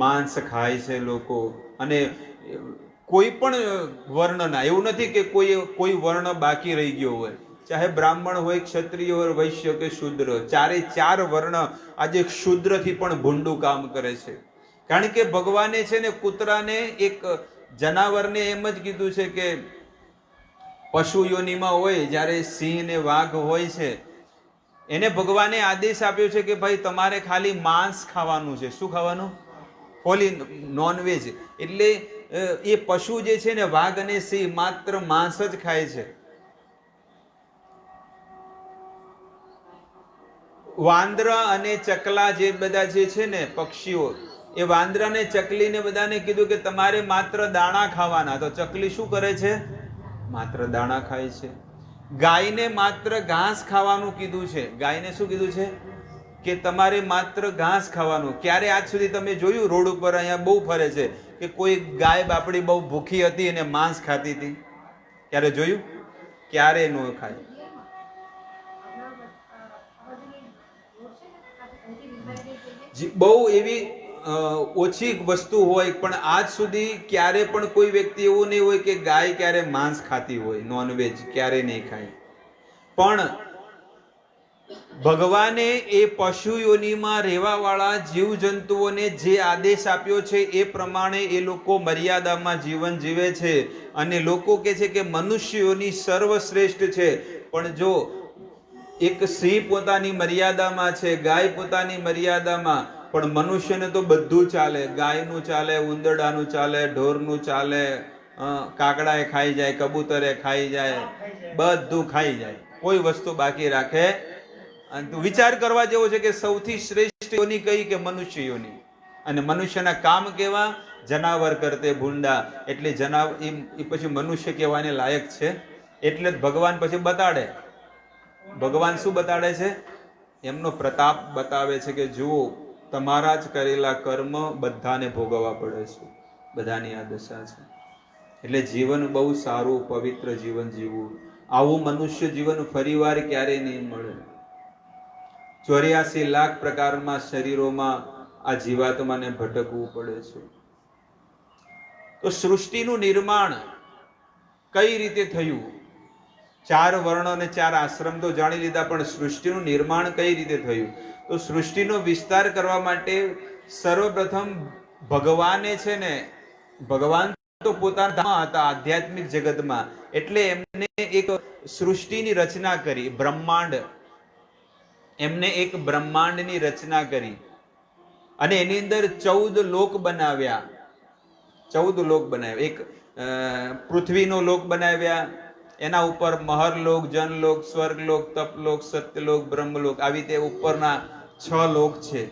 માંસ ખાય છે લોકો. અને કોઈ પણ વર્ણના, એવું નથી કે કોઈ વર્ણ બાકી રહી ગયો હોય. ચાહે બ્રાહ્મણ હોય, ક્ષત્રિય હોય, વૈશ્ય કે શૂદ્ર, 4 વર્ણ આજે શૂદ્રથી પણ ભૂંડું કામ કરે છે. કારણ કે ભગવાને છે ને કૂતરાને, એક જનાવરને એમ જ કીધું છે કે પશુ યોનિમાં હોય, જ્યારે સિંહ ને વાઘ હોય છે, એને ભગવાને આદેશ આપ્યો છે કે ભાઈ તમારે ખાલી માંસ ખાવાનું છે. શું ખાવાનું? ઓલી નોનવેજ. એટલે એ પશુ જે છે ને, વાઘ અને સિંહ, માત્ર માંસ જ ખાય છે. વાંદરા અને ચકલા જે બધા જે છે ને પક્ષીઓ, એ વાંદરા ને ચકલી ને બધાને કીધું કે તમારે માત્ર દાણા ખાવાના. તો ચકલી શું કરે છે? માત્ર દાણા ખાય છે. ગાયને માત્ર ઘાસ ખાવાનું કીધું છે. ગાયને શું કીધું છે? કે તમારે માત્ર ઘાસ ખાવાનું. ક્યારે આજ સુધી તમે જોયું રોડ ઉપર અહીંયા બહુ ફરે છે કે કોઈ ગાય બાપડી બહુ ભૂખી હતી અને માંસ ખાતી હતી? ક્યારે જોયું? ક્યારે ન ખાય. બહુ એવી ઓછી વસ્તુ હોય, પણ આજ સુધી ક્યારે પણ કોઈ વ્યક્તિ એવું નહીં હોય કે ગાય ક્યારે માંસ ખાતી હોય, નોનવેજ ક્યારે નહીં ખાય. પણ ભગવાને એ પશુ યોનિમાં રહેવા વાળા જીવ જંતુઓને જે આદેશ આપ્યો છે એ પ્રમાણે એ લોકો મર્યાદામાં જીવન જીવે છે. અને લોકો કહે છે કે મનુષ્ય યોનિ સર્વશ્રેષ્ઠ છે. પણ જો એક સિંહ પોતાની મર્યાદામાં છે, ગાય પોતાની મર્યાદામાં, પણ મનુષ્યને તો બધું ચાલે. ગાયનું ચાલે, ઉંદરડાનું ચાલે, ઢોરનું ચાલે, કાકડાએ ખાઈ જાય, કબૂતરે ખાઈ જાય, બધું ખાઈ જાય, કોઈ વસ્તુ બાકી રાખે. વિચાર કરવા જેવો છે કે સૌથી શ્રેષ્ઠ યોનિ કઈ? કે મનુષ્ય યોનિ. અને મનુષ્યના કામ કેવા? જનાવર કરતે ભૂંડા. એટલે એ પછી મનુષ્ય કહેવાને લાયક છે. એટલે જ ભગવાન પછી બતાડે. ભગવાન શું બતાડે છે? એમનો પ્રતાપ બતાવે છે કે જુઓ, તમારા જ કરેલા કર્મ બધાને ભોગવવા પડે છે, બધાની આ દશા છે. એટલે જીવન બહુ સારું, પવિત્ર જીવન જીવવું. આવું મનુષ્ય જીવન ફરીવાર ક્યારેય નહીં મળે. 84 લાખ પ્રકારના શરીરોમાં આ જીવાત્માને ભટકવું પડે છે. તો સૃષ્ટિનું નિર્માણ કઈ રીતે થયું? 4 વર્ણ અને 4 આશ્રમ તો જાણી લીધા, પણ સૃષ્ટિનું નિર્માણ કઈ રીતે થયું? તો સૃષ્ટિનો વિસ્તાર કરવા માટે સર્વપ્રથમ ભગવાને છે ને, ભગવાન તો પોતાના હતા આધ્યાત્મિક જગતમાં, એટલે એમને એક સૃષ્ટિની રચના કરી, બ્રહ્માંડ. એમને એક બ્રહ્માંડની રચના કરી અને એની અંદર 14 લોક બનાવ્યા. 14 લોક બનાવ્યા. એક પૃથ્વીનો લોક બનાવ્યા, એના ઉપર મહરલોક, જનલોક, સ્વર્ગલોક, તપલોક, સત્યલોક, બ્રહ્મલોક, આવી રીતે ઉપરના 6 લોક છે.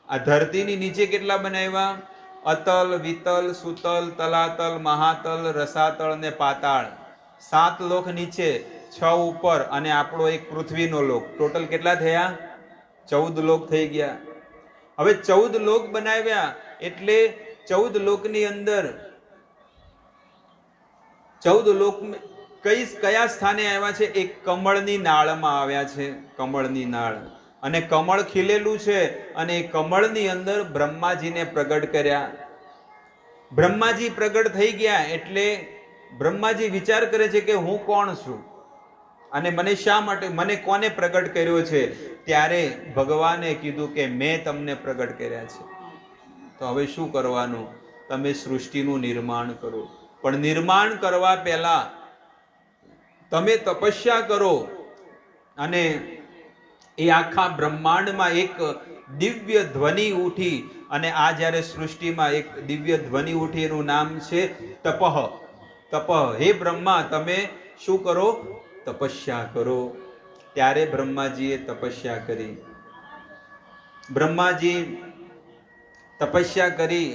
આ ધરતીની નીચે કેટલા બનાવ્યા? અતલ, વિતલ, સુતલ, તલાતલ, મહાતલ, રસાતળ ને પાતાળ. 7 લોક નીચે, 6 ઉપર, અને આપણો એક પૃથ્વીનો લોક. ટોટલ કેટલા થયા? 14 લોક થઈ ગયા. હવે 14 લોક બનાવ્યા એટલે 14 લોકની અંદર 14 લોક કયા સ્થાને આવ્યા છે? એક કમળની નાળમાં આવ્યા છે. કમળની નાળ. અને કમળ ખીલેલું છે, અને એ કમળની અંદર બ્રહ્માજીને પ્રગટ કર્યા. બ્રહ્માજી પ્રગટ થઈ ગયા એટલે બ્રહ્માજી વિચાર કરે છે કે હું કોણ છું અને મને શા માટે, મને કોને પ્રગટ કર્યો છે? ત્યારે ભગવાને કીધું કે મેં તમને પ્રગટ કર્યા છે. તો હવે શું કરવાનું? તમે સૃષ્ટિનું નિર્માણ કરો. પણ નિર્માણ કરવા પહેલા તમે તપસ્યા કરો. અને એ આખા બ્રહ્માંડમાં એક દિવ્ય ધ્વનિ ઉઠી. અને આ જ્યારે સૃષ્ટિમાં એક દિવ્ય ધ્વનિ ઉઠી, એનું નામ છે તપઃ. તપઃ. હે બ્રહ્મા, તમે શું કરો? તપસ્યા કરો. ત્યારે બ્રહ્માજીએ તપસ્યા કરી. બ્રહ્માજી તપસ્યા કરી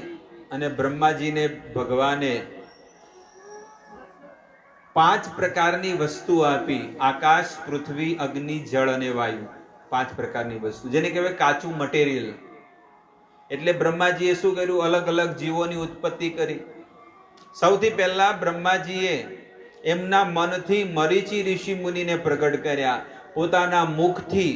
અને બ્રહ્માજીને ભગવાને 5 પ્રકારની વસ્તુ આપી. આકાશ, પૃથ્વી, અગ્નિ, જળ અને વાયુ. 5 પ્રકારની વસ્તુ, જેને કહેવાય કાચું મટીરિયલ. એટલે બ્રહ્માજીએ શું કર્યું? અલગ અલગ જીવોની ઉત્પત્તિ કરી. સૌથી પહેલા બ્રહ્માજીએ એમના મનથી મરીચી ઋષિ મુનિને પ્રગટ કર્યા. પોતાના મુખથી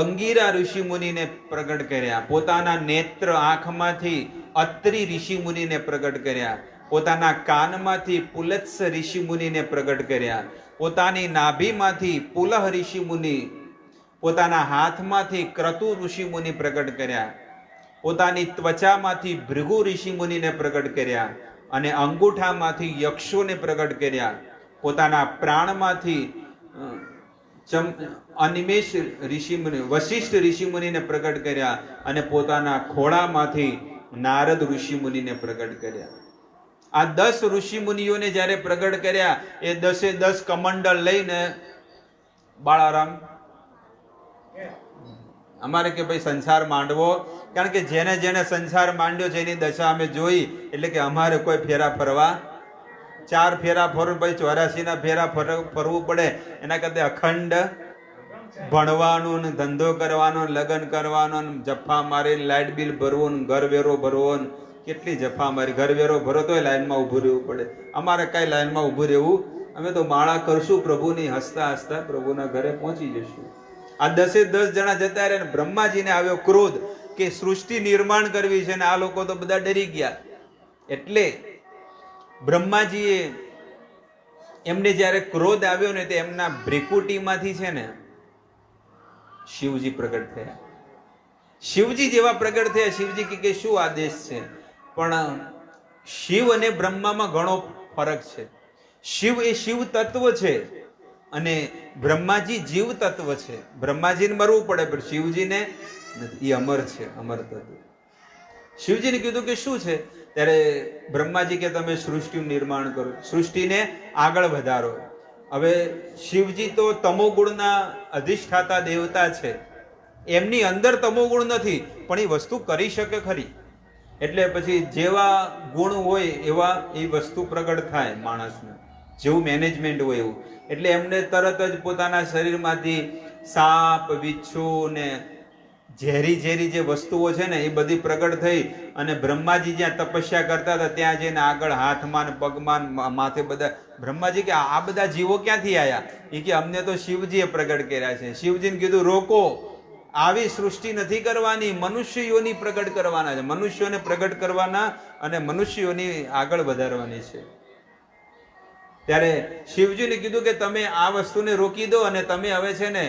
અંગીરા ઋષિ મુનિને પ્રગટ કર્યા. પોતાના નેત્ર, આંખમાંથી અત્રિ ઋષિ મુનિને પ્રગટ કર્યા. પોતાના કાનમાંથી પુલત્સ ઋષિ મુનિને પ્રગટ કર્યા. પોતાની નાભીમાંથી પુલહ ઋષિ મુનિ, પોતાના હાથમાંથી ક્રતુ ઋષિ મુનિ પ્રગટ કર્યા. પોતાની ત્વચામાંથી ભૃગુ ઋષિ મુનિને પ્રગટ કર્યા. અને અંગૂઠામાંથી યક્ષોને પ્રગટ કર્યા. પોતાના પ્રાણમાંથી અનિમેષ ઋષિ મુનિ, વશિષ્ઠ ઋષિ મુનિને પ્રગટ કર્યા. અને પોતાના ખોળામાંથી નારદ ઋષિ મુનિને પ્રગટ કર્યા. આ 10 ઋષિ મુનિઓને જ્યારે પ્રગટ કર્યા, એ 10 કમંડળ લઈને બાળારામ અમારે કે ભાઈ સંસાર માંડવો, કારણ કે જેને જેને સંસાર માંડ્યો છે એની દશા અમે જોઈ, એટલે કે અમારે કોઈ ફેરા ફરવા, 4 ફેરા ફરવું, પછી 84 ફેરા ફરવું પડે. એના કરતા અખંડ ભણવાનું, ધંધો કરવાનો, લગ્ન કરવાનો, જફા મારી લાઇટ બિલ ભરવું, ઘર વેરો ભરવો, કેટલી જફા મારી. ઘર વેરો ભરો તોય લાઈનમાં ઊભું રહેવું પડે. અમારે કઈ લાઈનમાં ઊભું રહેવું? અમે તો માળા કરશું પ્રભુની, હસતા હસતા પ્રભુના ઘરે પહોંચી જશું. આ 10 જણા જતા રહે. બ્રહ્માજીને આવ્યો ક્રોધ કે સૃષ્ટિ નિર્માણ કરવી છે, ને આ લોકો તો બધા ડરી ગયા. એટલે બ્રહ્માજીએ એમને જ્યારે ક્રોધ આવ્યો ને તે એમના ભ્રિકુટીમાંથી છે ને શિવજી પ્રગટ થયા. શિવજી જેવા પ્રગટ થયા. શિવજી કે શું આદેશ છે? પણ શિવ અને બ્રહ્મામાં ઘણો ફરક છે. શિવ એ શિવ તત્વ છે અને બ્રહ્માજી જીવ તત્વ છે. બ્રહ્માજીને મરવું પડે પણ શિવજીને એ અમર છે, અમર તત્વ. શિવજીને કીધું કે શું છે? ત્યારે બ્રહ્માજી કે તમે સૃષ્ટિનું નિર્માણ કરો, સૃષ્ટિને આગળ વધારો. હવે શિવજી તો તમોગુણના અધિષ્ઠાતા દેવતા છે, એમની અંદર તમોગુણ નથી, પણ એ વસ્તુ કરી શકે ખરી. એટલે પછી જેવા ગુણ હોય એવા એ વસ્તુ પ્રગટ થાય માણસને, જેવું મેનેજમેન્ટ હોય એવું. એટલે એમને તરત જ પોતાના શરીરમાંથી સાપ, વિચ્છુ ને ઝેરી ઝેરી જે વસ્તુઓ છે ને એ બધી પ્રગટ થઈ અને બ્રહ્માજી જ્યાં તપસ્યા કરતા હતા ત્યાં જઈને આગળ હાથમાં ને પગમાં માથે બધા. બ્રહ્માજી કે આ બધા જીવો ક્યાંથી આવ્યા? એ કે અમને તો શિવજીએ પ્રગટ કર્યા છે. શિવજીને કીધું રોકો, આવી સૃષ્ટિ નથી કરવાની, મનુષ્યોની પ્રગટ કરવાના છે, મનુષ્યોને પ્રગટ કરવાના અને મનુષ્યોની આગળ વધારવાની છે. ત્યારે શિવજીને કીધું કે તમે આ વસ્તુને રોકી દો અને તમે હવે છે ને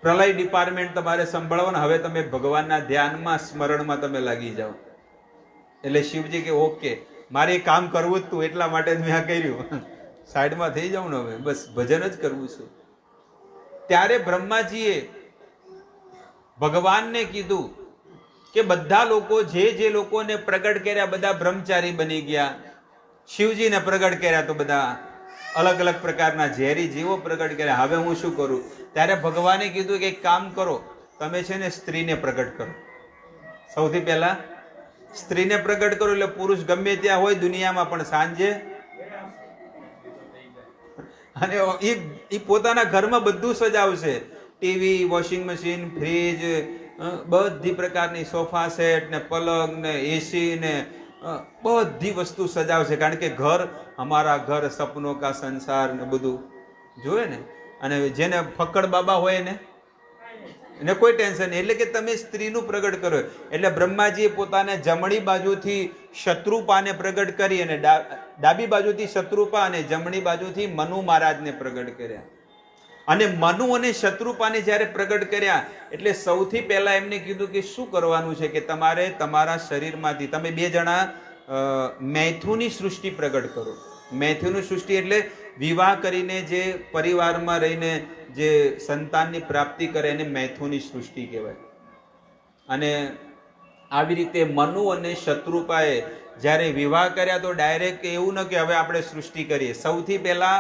પ્રલય ડિપાર્ટમેન્ટ તમારે સંભાળવાનું, હવે તમે ભગવાનના ધ્યાનમાં સ્મરણમાં તમે લાગી જાઓ. એટલે શિવજી કે ઓકે, મારે એ કામ કરવું જ હતું એટલા માટે મેં આ કર્યું, સાઈડમાં થઈ જાઉં ને હવે, બસ ભજન જ કરવું છે. ત્યારે બ્રહ્માજીએ ભગવાનને કીધું કે બધા લોકો જે લોકોને પ્રગટ કર્યા બધા બ્રહ્મચારી બની ગયા, શિવજીને પ્રગટ કર્યા તો બધા અલગ અલગ પ્રકારના ઝેરી જીવો પ્રગટ કર્યા, હવે હું શું કરું? ત્યારે ભગવાને કીધું કે એક કામ કરો, તમે છે ને સ્ત્રીને પ્રગટ કરો. સૌથી પહેલા સ્ત્રીને પ્રગટ કરો એટલે પુરુષ ગમે ત્યાં હોય દુનિયામાં પણ સાંજે, અને એ પોતાના ઘરમાં બધું સજાવશે, ટીવી, વોશિંગ મશીન, ફ્રીજ, બધી પ્રકારની સોફા સેટ ને પલંગ ને એસી ને બધી વસ્તુ સજાવશે. કારણ કે ઘર, હમારા ઘર સપનો કા સંસાર ને બધું જોવે ને. અને જેને ફક્કડ બાબા હોય ને કોઈ ટેન્શન નહીં. એટલે કે તમે સ્ત્રીનું પ્રગટ કરો. એટલે બ્રહ્માજીએ પોતાને જમણી બાજુથી શત્રુપાને પ્રગટ કરી અને ડાબી બાજુથી શત્રુપા અને જમણી બાજુથી મનુ મહારાજને પ્રગટ કર્યા. અને મનુ અને શત્રુપાને જ્યારે પ્રગટ કર્યા એટલે સૌથી પહેલા એમને કીધું કે શું કરવાનું છે કે તમારે તમારા શરીરમાંથી તમે બે જણા મૈથુનની સૃષ્ટિ પ્રગટ કરો. મૈથુનની સૃષ્ટિ એટલે વિવાહ કરીને જે પરિવારમાં રહીને જે સંતાનની પ્રાપ્તિ કરે એને મૈથુનની સૃષ્ટિ કહેવાય. અને આવી રીતે મનુ અને શત્રુપાએ જ્યારે વિવાહ કર્યા તો ડાયરેક્ટ એવું ન કે હવે આપણે સૃષ્ટિ કરીએ. સૌથી પહેલા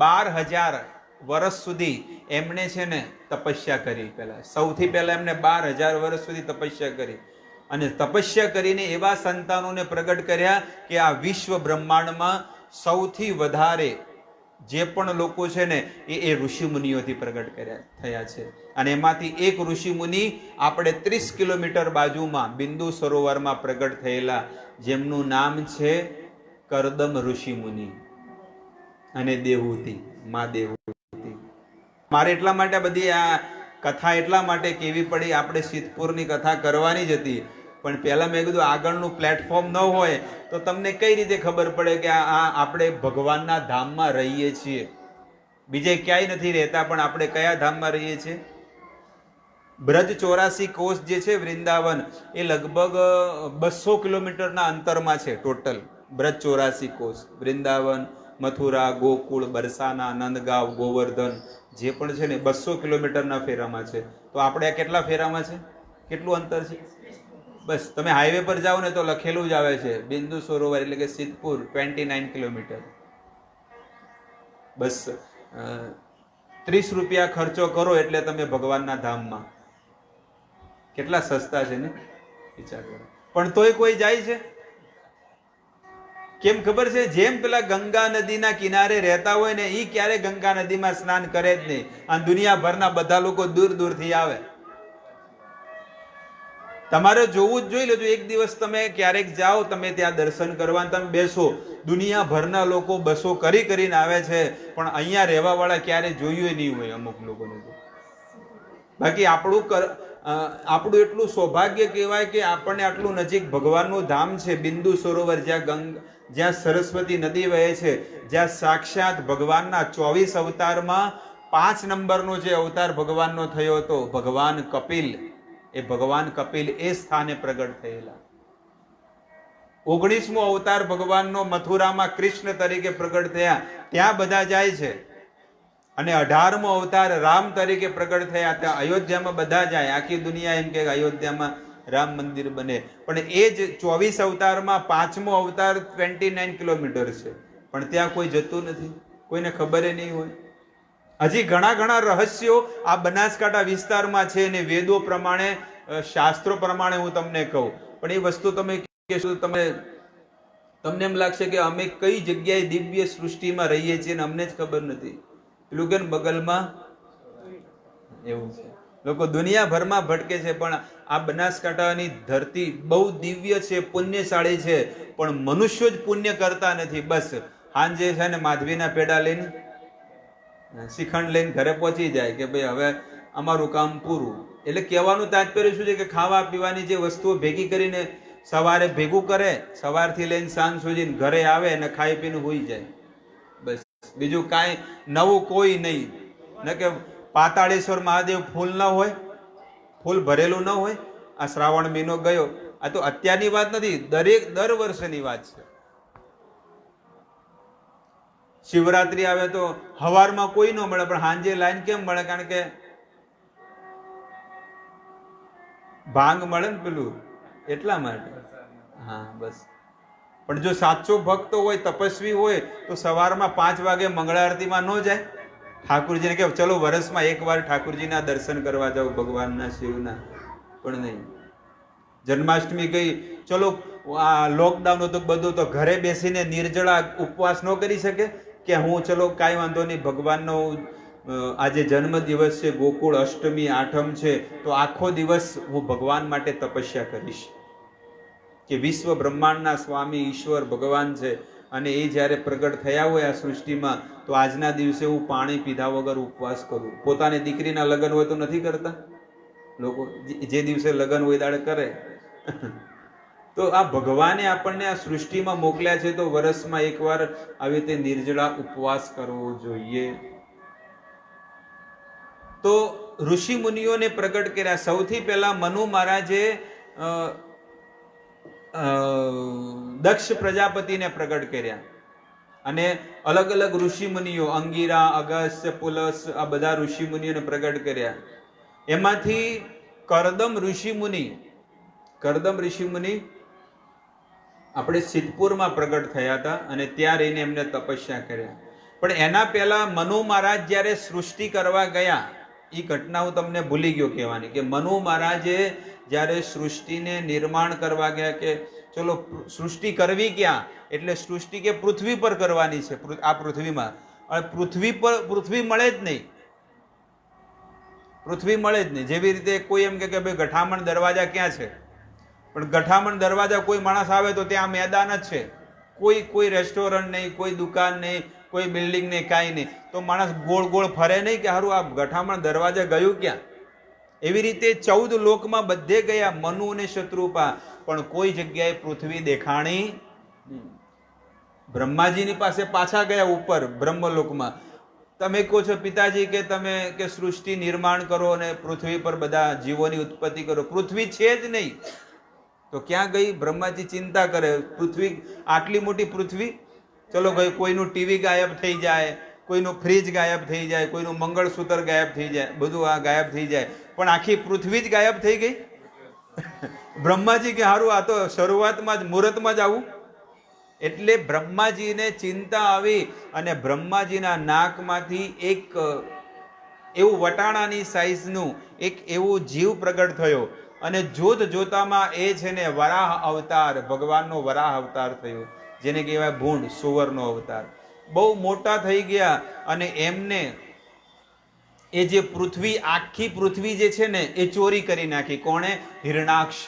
12,000 વર્ષ સુધી એમણે છે ને તપસ્યા કરી. પહેલા સૌથી પહેલા એમને 12,000 વર્ષ સુધી તપસ્યા કરી અને તપસ્યા કરીને એવા સંતાનોને પ્રગટ કર્યા કે આ વિશ્વ બ્રહ્માંડમાં સૌથી વધારે જે પણ લોકો છે ને એ ઋષિ મુનિઓથી પ્રગટ થયા છે. અને એમાંથી એક ઋષિ મુનિ આપણે 30 કિલોમીટર બાજુમાં બિંદુ સરોવરમાં પ્રગટ થયેલા, જેમનું નામ છે કરદમ ઋષિ મુનિ અને દેવહૂતિ, માં દેવહૂતિ. મારે એટલા માટે બધી આ કથા એટલા માટે કેવી પડી, આપણે સિદ્ધપુરની કથા કરવાની જ હતી પણ પહેલા મેં કીધું આગળનું પ્લેટફોર્મ ન હોય તો તમને કઈ રીતે ખબર પડે કે આ આપણે ભગવાનના ધામમાં રહીએ છીએ. બીજે ક્યાંય નથી રહેતા પણ આપણે કયા ધામમાં રહીએ છીએ? બ્રજ 84 કોષ જે છે વૃંદાવન એ લગભગ 200 કિલોમીટરના અંતરમાં છે ટોટલ. બ્રજ 84 કોષ વૃંદાવન, મથુરા, ગોકુળ, બરસાના, નંદગાંવ, ગોવર્ધન જે પણ છે ને 200 કિલોમીટરના ફેરામાં છે. તો આપણે આ કેટલા ફેરામાં છે? કેટલું અંતર છે? બસ તમે હાઈવે પર જાઓ ને તો લખેલું જ આવે છે બિંદુ સરોવર એટલે કે સિદ્ધપુર 29 કિલોમીટર. બસ 30 રૂપિયા ખર્ચો કરો એટલે તમે ભગવાનના ધામમાં. કેટલા સસ્તા છે ને, વિચાર કરો. પણ તોય કોઈ જાય છે કેમ ખબર છે? જેમ પેલા ગંગા નદીના કિનારે રહેતા હોય ને એ ક્યારે ગંગા નદીમાં સ્નાન કરે જ નહીં. અને દુનિયાભરના બધા લોકો દૂર દૂરથી આવે. તમારે જોવું જ જોઈ લેજો. એક દિવસ તમે ક્યારેક જાઓ, તમે ત્યાં દર્શન કરવા તમે બેસો, દુનિયાભરના લોકો બસો કરીને આવે છે પણ અહીંયા રહેવા વાળા ક્યારે જોયું નહીં હોય અમુક લોકોને. બાકી આપણું આપણું એટલું સૌભાગ્ય કહેવાય કે આપણને આટલું નજીક ભગવાનનું ધામ છે, બિંદુ સરોવર, જ્યાં સરસ્વતી નદી વહે છે, જ્યાં સાક્ષાત ભગવાનના 24 અવતારમાં 5 નંબરનો જે અવતાર ભગવાનનો થયો હતો, ભગવાન કપિલ, એ ભગવાન કપિલ એ સ્થાને પ્રગટ થયેલા. 19મો અવતાર ભગવાનનો મથુરામાં કૃષ્ણ તરીકે પ્રગટ થયા, ત્યાં બધા જાય છે. અને 18મો અવતાર રામ તરીકે પ્રગટ થયા, ત્યાં અયોધ્યામાં બધા જાય. આખી દુનિયા એમ કે અયોધ્યામાં રામ મંદિર બને. પણ એ જ 24 અવતારમાં 5મો અવતાર 29 કિલોમીટર છે, પણ ત્યાં કોઈ જતું નથી, કોઈને ખબર નહીં હોય. હજી ઘણા રહસ્યો આ બનાસકાંઠા વિસ્તારમાં છે, અને વેદો પ્રમાણે, શાસ્ત્રો પ્રમાણે હું તમને કહું, પણ એ વસ્તુ તમે કહેશો તમને એમ લાગશે કે અમે કઈ જગ્યાએ દિવ્ય સૃષ્ટિમાં રહીએ છીએ અને અમને જ ખબર નથી. પેલું કે બગલમાં એવું છે. લોકો દુનિયાભરમાં ભટકે છે, પણ આ બનાસકાંઠાની ધરતી બહુ દિવ્ય છે, પુણ્યશાળી છે, પણ મનુષ્યો જ પુણ્ય કરતા નથી. બસ હાંજે છે ને માધવીના પેડા લઈને, શ્રીખંડ લઈને ઘરે પહોંચી જાય કે ભાઈ હવે અમારું કામ પૂરું. એટલે કહેવાનું તાત્પર્ય શું છે કે ખાવા પીવાની જે વસ્તુઓ ભેગી કરીને સવારે ભેગું કરે, સવારથી લઈને સાંજ સુધી ઘરે આવે અને ખાઈ પીને હોઈ જાય. બસ બીજું કાંઈ નવું કોઈ નહીં. ન કે પાતાળેશ્વર મહાદેવ ફૂલ ન હોય, ફૂલ ભરેલું ન હોય. આ શ્રાવણ મહિનો ગયો, આ તો અત્યારની વાત નથી, દર વર્ષની વાત છે. શિવરાત્રી આવે તો હવારમાં કોઈ ન મળે, પણ સાંજે લાઈન કેમ મળે? કારણ કે ભાંગ મળે ને પેલું, એટલા માટે. હા બસ. પણ જો સાચો ભક્ત હોય, તપસ્વી હોય, તો સવારમાં 5 વાગે મંગળા આરતીમાં ન જાય? ઠાકુરજીને કે ચલો વર્ષમાં એકવાર ઠાકુરજીના દર્શન કરવા જાવ, ભગવાનના શિવના. પણ નહીં. જન્માષ્ટમી ગઈ, ચલો આ લોકડાઉન હતું બધું, તો ઘરે બેસીને નિર્જળા ઉપવાસ ન કરી શકે કે હું ચલો કાંઈ વાંધો નહીં, ભગવાનનો આજે જન્મ દિવસ છે, ગોકુળ અષ્ટમી 8મ છે, તો આખો દિવસ હું ભગવાન માટે તપસ્યા કરીશ. કે વિશ્વ બ્રહ્માંડના સ્વામી ઈશ્વર ભગવાન છે, અને એ જ્યારે પ્રગટ થયા હોય આ સૃષ્ટિમાં, તો આજના દિવસે હું પાણી પીધા વગર ઉપવાસ કરું. પોતાની દીકરીના લગ્ન હોય તો નથી કરતા લોકો, જે દિવસે લગ્ન હોય દાડે કરે. તો આ ભગવાને આપણને આ સૃષ્ટિમાં મોકલ્યા છે, તો વર્ષમાં એકવાર આવી રીતે નિર્જળા ઉપવાસ કરવો જોઈએ. તો ઋષિ મુનિઓને પ્રગટ કર્યા. સૌથી પહેલા મનુ મહારાજે દક્ષ પ્રજાપતિને પ્રગટ કર્યા, અને અલગ અલગ ઋષિ મુનિઓ, અંગીરા, અગસ્ત્ય, પુલસ, આ બધા ઋષિ મુનિઓને પ્રગટ કર્યા. એમાંથી કરદમ ઋષિ મુનિ આપણે સિદ્ધપુરમાં પ્રગટ થયા હતા, અને ત્યાં રહીને એમને તપસ્યા કર્યા. પણ એના પહેલા મનુ મહારાજ જ્યારે સૃષ્ટિ કરવા ગયા, એ ઘટના હું તમને ભૂલી ગયો કહેવાની, કે મનુ મહારાજે જ્યારે સૃષ્ટિને નિર્માણ કરવા ગયા, કે ચલો સૃષ્ટિ કરવી ક્યાં, એટલે સૃષ્ટિ કે પૃથ્વી પર કરવાની છે, આ પૃથ્વીમાં. પૃથ્વી મળે જ નહીં, પૃથ્વી મળે જ નહીં. જેવી રીતે કોઈ એમ કે ભાઈ ગઠામણ દરવાજા ક્યાં છે, પણ ગઠામણ દરવાજા કોઈ માણસ આવે તો ત્યાં મેદાન જ છે, કોઈ રેસ્ટોરન્ટ નહીં, કોઈ દુકાન નહીં, કોઈ બિલ્ડિંગ નહીં, કાંઈ નહીં. તો માણસ ગોળ ગોળ ફરે નહીં કે હારું આ ગઠામણ દરવાજા ગયું ક્યાં. એવી રીતે 14 લોકમાં બધે ગયા મનુ અને શત્રુપા, પણ કોઈ જગ્યાએ પૃથ્વી દેખાણી. બ્રહ્માજીની પાસે પાછા ગયા ઉપર બ્રહ્મલોકમાં. તમે કહો છો પિતાજી કે તમે કે સૃષ્ટિ નિર્માણ કરો અને પૃથ્વી પર બધા જીવોની ઉત્પત્તિ કરો, પૃથ્વી છે જ નહીં, તો ક્યાં ગઈ? બ્રહ્માજી ચિંતા કરે, પૃથ્વી આટલી મોટી પૃથ્વી, ચલો ભાઈ કોઈનું ટીવી ગાયબ થઈ જાય, કોઈનું ફ્રીજ ગાયબ થઈ જાય, કોઈનું મંગળસૂત્ર ગાયબ થઈ જાય, બધું આ ગાયબ થઈ જાય, પણ આખી પૃથ્વી જ ગાયબ થઈ ગઈ. બ્રહ્માજી કે હારું આ તો શરૂઆતમાં જ મુહૂર્તમાં જ આવું. એટલે બ્રહ્માજીને ચિંતા આવી, અને બ્રહ્માજીના નાકમાંથી એક એવું વટાણાની સાઈઝનું એક એવું જીવ પ્રગટ થયો, અને જોતામાં એ છે ને વરાહ અવતાર, ભગવાનનો વરાહ અવતાર થયો, જેને કહેવાય ભૂંડ, સુવરનો અવતાર. બહુ મોટા થઈ ગયા, અને એમને એ જે પૃથ્વી, આખી પૃથ્વી જે છે ને એ ચોરી કરી નાખી. કોણે? હિરણાક્ષ,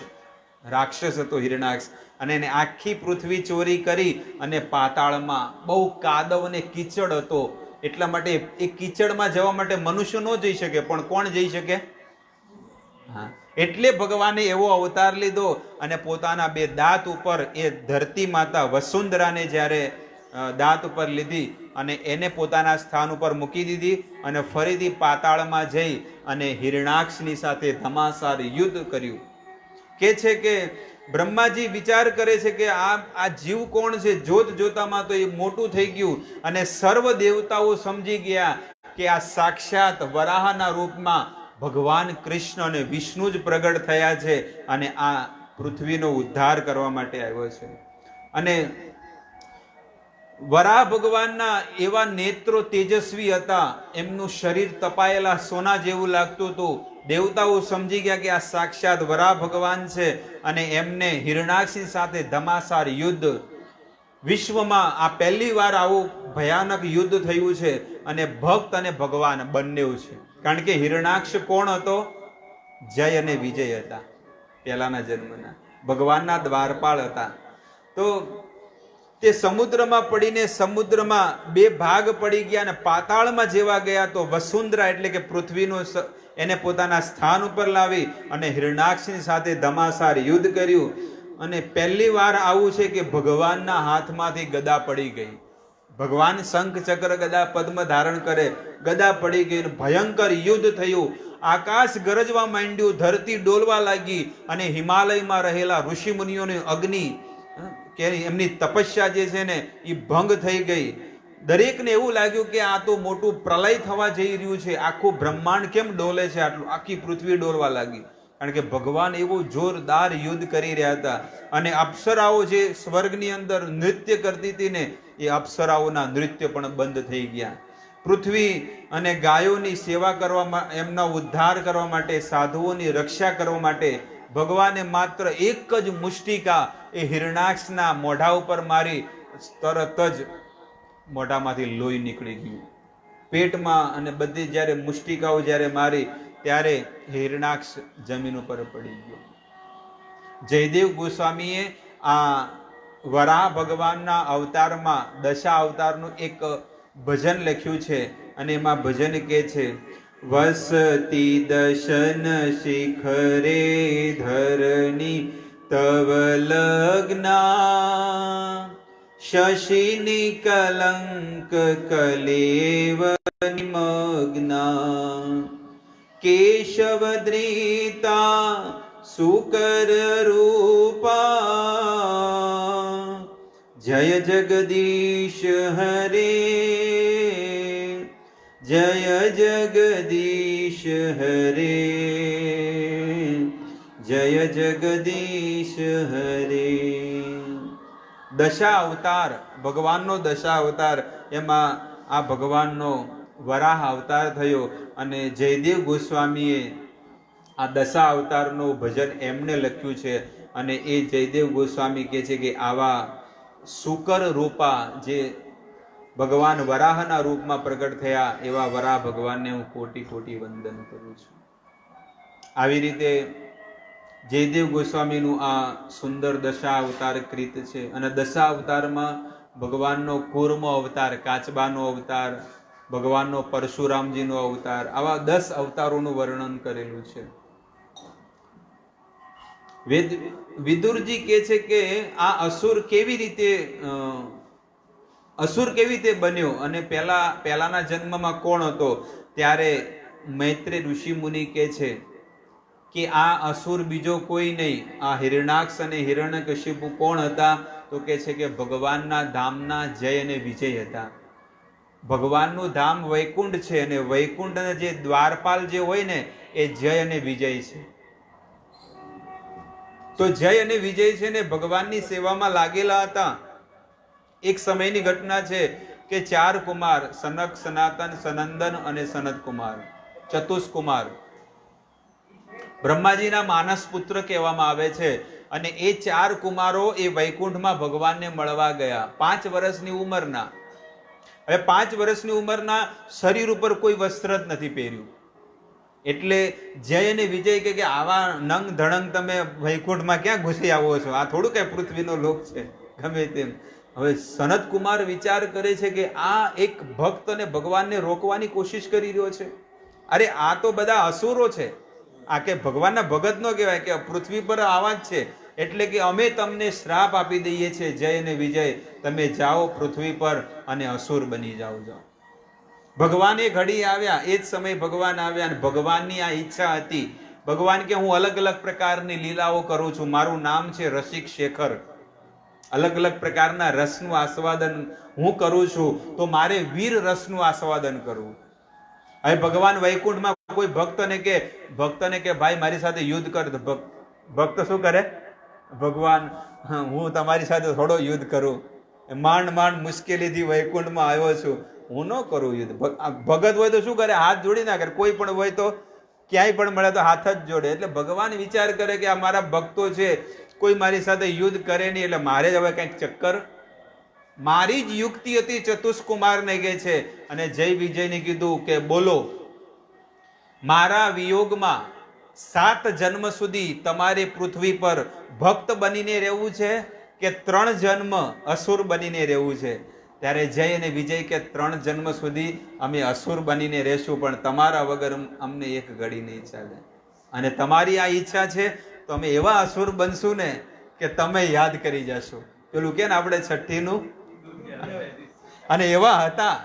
રાક્ષસ હતો હિરણાક્ષ. અને એને આખી પૃથ્વી ચોરી કરી, અને પાતાળમાં બહુ કાદવ અને કીચડ હતો, એટલા માટે એ કીચડમાં જવા માટે મનુષ્ય ન જઈ શકે, પણ કોણ જઈ શકે? હા, એટલે ભગવાને એવો અવતાર લીધો અને પોતાના બે દાંત ઉપર એ ધરતી માતા વસુંધરાને જ્યારે દાંત ઉપર લીધી અને એને પોતાના સ્થાન ઉપર મૂકી દીધી અને ફરીથી પાતાળમાં જઈ અને હિરણાક્ષની સાથે ધમાસાર યુદ્ધ કર્યું. કે છે કે બ્રહ્માજી વિચાર કરે છે કે આ જીવ કોણ છે. જોત જોતામાં તો એ મોટું થઈ ગયું અને સર્વ દેવતાઓ સમજી ગયા કે આ સાક્ષાત વરાહના રૂપમાં ભગવાન કૃષ્ણ અને વિષ્ણુ જ પ્રગટ થયા છે અને આ પૃથ્વીનો ઉદ્ધાર કરવા માટે આવ્યો છે. અને વરાહ ભગવાનના એવા નેત્રો તેજસ્વી હતા, એમનું શરીર તપાયેલા સોના જેવું લાગતું હતું. દેવતાઓ સમજી ગયા કે આ સાક્ષાત વરાહ ભગવાન છે અને એમને હિરણાક્ષની સાથે ધમાસાર યુદ્ધ, વિશ્વમાં આ પહેલી વાર આવું ભયાનક યુદ્ધ થયું છે. અને ભક્ત અને ભગવાન બંને છે. કારણ કે હિરણાક્ષ કોણ હતો? જય અને વિજય હતા પહેલાના જન્મના, ભગવાનના દ્વારપાળ હતા. તો તે સમુદ્રમાં પડીને સમુદ્રમાં બે ભાગ પડી ગયા અને પાતાળમાં જેવા ગયા તો વસુંધરા એટલે કે પૃથ્વીનો એને પોતાના સ્થાન ઉપર લાવી અને હિરણાક્ષની સાથે ધમાસાર યુદ્ધ કર્યું. અને પહેલી વાર આવું છે કે ભગવાનના હાથમાંથી ગદા પડી ગઈ. ભગવાન શંખ ચક્ર ગદા પદ્મ ધારણ કરે, ગદા પડી ગઈ, ભયંકર યુદ્ધ થયું. આકાશ ગરજવા માંડ્યું, ધરતી ડોલવા લાગી અને હિમાલયમાં રહેલા ઋષિ મુનિઓની અગ્નિ કે એમની તપસ્યા જે છે ને એ ભંગ થઈ ગઈ. દરેકને એવું લાગ્યું કે આ તો મોટું પ્રલય થવા જઈ રહ્યું છે, આખું બ્રહ્માંડ કેમ ડોલે છે આટલું, આખી પૃથ્વી ડોલવા લાગી. કારણ કે ભગવાન એવું જોરદાર યુદ્ધ કરી રહ્યા હતા. અને અપ્સરાઓ જે સ્વર્ગની અંદર નૃત્ય કરતી હતી ને, એ અપ્સરાઓના નૃત્ય પણ બંધ થઈ ગયા. પૃથ્વી અને ગાયોની સેવા કરવા, એમનો ઉદ્ધાર કરવા માટે, સાધુઓની રક્ષા કરવા માટે ભગવાને માત્ર એક જ મુષ્ટિકા એ હિરણાક્ષના મોઢા ઉપર મારી, તરત જ મોઢામાંથી લોહી નીકળી ગયું પેટમાં. અને બધી જ્યારે મુષ્ટિકાઓ જ્યારે મારી ત્યારે હિરણાક્ષ જમીન ઉપર પડી ગયો. જયદેવ ગોસ્વામીએ આ વરાહ ભગવાનના અવતારમાં, દશા અવતારનું એક ભજન લખ્યું છે અને એમાં ભજન કે છે: વસતી દશન શિખરે ધરની તવ લગ્ના, શશિની કલંક કલેવ નિમગ્ના, કેશવ દ્રીતા સુકર રૂપા, જય જગદીશ હરે, જય જગદીશ હરે, જય જગદીશ હરે. દશા અવતાર, ભગવાનનો દશા અવતાર, એમાં આ ભગવાનનો વરાહ અવતાર થયો. અને જયદેવ ગોસ્વામીએ આ દશા અવતારનું ભજન એમને લખ્યું છે. અને એ જયદેવ ગોસ્વામી કહે છે કે આવા સુકર રૂપા જે ભગવાન વરાહના રૂપમાં પ્રગટ થયા, એવા વરાહ ભગવાનને હું કોટી કોટી વંદન કરું છું. આવી રીતે જયદેવ ગોસ્વામીનું આ સુંદર દશા અવતાર કૃત છે. અને દશા અવતારમાં ભગવાનનો કૂર્મ અવતાર, કાચબાનો અવતાર, ભગવાનનો પરશુરામજીનો અવતાર, આવા 10 અવતારોનું વર્ણન કરેલું છે. વિદુરજી કહે છે કે આ અસુર કેવી રીતે બન્યો અને પહેલાના જન્મમાં કોણ હતો? ત્યારે મૈત્રેય ઋષિ મુનિ કહે છે કે આ અસુર બીજો કોઈ નહીં, આ હિરણાક્ષ અને હિરણ્યકશિપુ કોણ હતા? તો કહે છે કે ભગવાનના ધામના જય અને વિજય હતા. ભગવાનનું ધામ વૈકુંઠ છે અને વૈકુંઠના જે દ્વારપાલ જે હોય ને, એ જય અને વિજય છે. તો જય અને વિજય છે ને ભગવાનની સેવામાં લાગેલા હતા. એક સમયની ઘટના છે કે 4 કુમાર, સનક, સનાતન, સનંદન અને સનત કુમાર, ચતુષ્કુમાર, બ્રહ્માજીના માનસ પુત્ર કહેવામાં આવે છે. અને એ 4 કુમારો એ વૈકુંઠમાં ભગવાનને મળવા ગયા, 5 વર્ષની ઉંમરના. હવે 5 વર્ષની ઉંમરના શરીર ઉપર કોઈ વસ્ત્ર જ નથી પહેર્યું. એટલે જય અને વિજય કે આવા નંગ ધડંગ તમે વૈકુંઠમાં ક્યાં ઘૂસી આવો છો? આ થોડું કઈ પૃથ્વીનો લોક છે, ગમે તેમ. હવે સનત કુમાર વિચાર કરે છે કે આ એક ભક્ત અને ભગવાનને રોકવાની કોશિશ કરી રહ્યો છે. અરે આ તો બધા અસુરો છે, આ કે ભગવાનના ભગત નો કહેવાય કે પૃથ્વી પર આવા જ છે. એટલે કે અમે તમને શ્રાપ આપી દઈએ છીએ, જય અને વિજય, તમે જાઓ પૃથ્વી પર અને અસુર બની જાઓ. ભગવાન એ ઘડી આવ્યા, એ જ સમયે ભગવાન આવ્યા, અને ભગવાનની આ ઈચ્છા હતી. ભગવાન કે હું અલગ અલગ પ્રકારની લીલાઓ કરું છું, મારું નામ છે રસિક શેખર, અલગ અલગ પ્રકારના રસનું આસ્વાદન હું કરું છું, તો મારે વીર રસનું આસ્વાદન કરવું. હવે ભગવાન વૈકુંઠમાં કોઈ ભક્તને કે ભાઈ મારી સાથે યુદ્ધ કર, તો ભક્ત શું કરે? ભગવાન હું તમારી સાથે થોડો યુદ્ધ કરું, માંડ માંડ મુશ્કેલીથી વૈકુંઠમાં આવ્યો છું, હું ન કરું યુદ્ધ. ભગત હોય તો શું કરે? હાથ જોડી ના કરે. કોઈ પણ હોય તો ક્યાંય પણ મળે તો હાથ જ જોડે. એટલે ભગવાન વિચાર કરે કે આ મારા ભક્તો છે, કોઈ મારી સાથે યુદ્ધ કરે નહીં, એટલે મારે જ હવે કંઈક ચક્કર. મારી જ યુક્તિ હતી, ચતુષ્કુમારને કહે છે, અને જય વિજયને કીધું કે બોલો, મારા વિયોગમાં 7 જન્મ સુધી તમારે પૃથ્વી પર ભક્ત બનીને રહેવું છે કે 3 જન્મ અસુર બનીને રહેવું છે? ત્યારે જય અને વિજય કે 3 જન્મ સુધી અમે અસુર બનીને રહેશું, પણ તમારા વગર અમને એક ઘડી નહીં ચાલે. અને તમારી આ ઈચ્છા છે તો અમે એવા અસુર બનશું ને કે તમે યાદ કરી જશો. પેલું કે ને આપણે છઠ્ઠીનું. અને એવા હતા.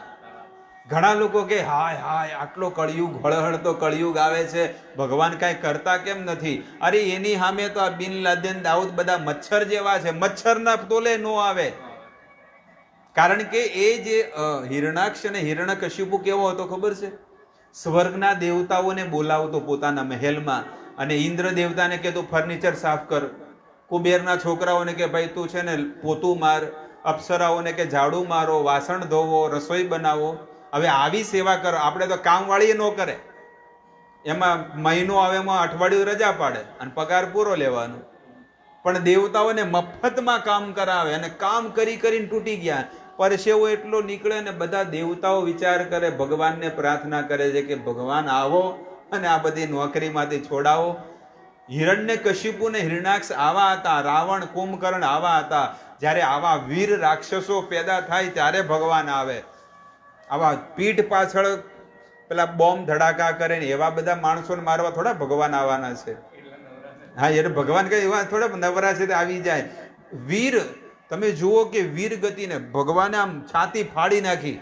ઘણા લોકો કે હાય હાય આટલો કળિયુગ, હળહળતો કળિયુગ આવે છે, ભગવાન કાંઈ કરતા કેમ નથી? અરે એની સામે તો આ બિન લાદેન દાઉદ બધા મચ્છર જેવા છે, મચ્છરના તોલે નો આવે. કારણ કે એ જે હિરણાક્ષ અને હિરણ્યકશિપુ કેવો હતો ખબર છે? સ્વર્ગના દેવતાઓને બોલાવતો પોતાના મહેલમાં, અને ઇન્દ્ર દેવતાને કે તું ફર્નિચર સાફ કર, કુબેરના છોકરાઓને કે ભાઈ તું છે ને પોતું માર, અપ્સરાઓને કે ઝાડુ મારો, વાસણ ધોવો, રસોઈ બનાવો. હવે આવી સેવા કરો. આપણે તો કામવાળી ન કરે, એમાં મહિનો આવે એમાં અઠવાડિયું રજા પાડે અને પગાર પૂરો લેવાનો. પણ દેવતાઓને મફતમાં કામ કરાવે, અને કામ કરી કરીને તૂટી ગયા, પરસેવો એટલો નીકળે ને બધા દેવતાઓ વિચાર કરે, ભગવાનને પ્રાર્થના કરે છે કે ભગવાન આવો અને આ બધી નોકરીમાંથી છોડાવો. હિરણ્યકશિપુ ને હિરણાક્ષ આવા હતા, રાવણ કુંભકર્ણ આવા હતા. જ્યારે આવા વીર રાક્ષસો પેદા થાય ત્યારે ભગવાન આવે. આવા પીઠ પાછળ પેલા બોમ્બ ધડાકા કરે ને એવા બધા માણસોને મારવા થોડા ભગવાન આવવાના છે? હા, એટલે ભગવાન કઈ એવા થોડા નવરા છે આવી જાય. વીર, તમે જુઓ કે વીર ગતિને ભગવાને આમ છાતી ફાડી નાખી,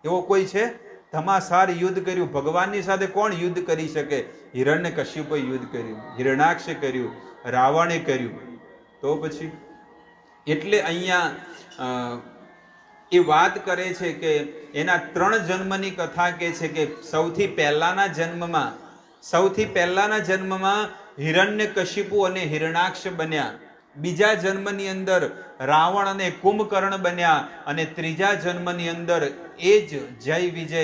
એવો કોઈ છે? ધમાસાર યુદ્ધ કર્યું. ભગવાનની સાથે કોણ યુદ્ધ કરી શકે? હિરણ્યકશિપુએ યુદ્ધ કર્યું, હિરણાક્ષે કર્યું, રાવણે કર્યું. તો પછી એટલે અહીંયા એ વાત કરે છે કે એના 3 જન્મની કથા કે છે કે સૌથી પહેલાના જન્મમાં હિરણ્યકશિપુ અને હિરણાક્ષ બન્યા. બીજા જન્મની અંદર રાવણ અને કુંભકર્ણ બન્યા, અને ત્રીજા જન્મની અંદર એ જ જય વિજય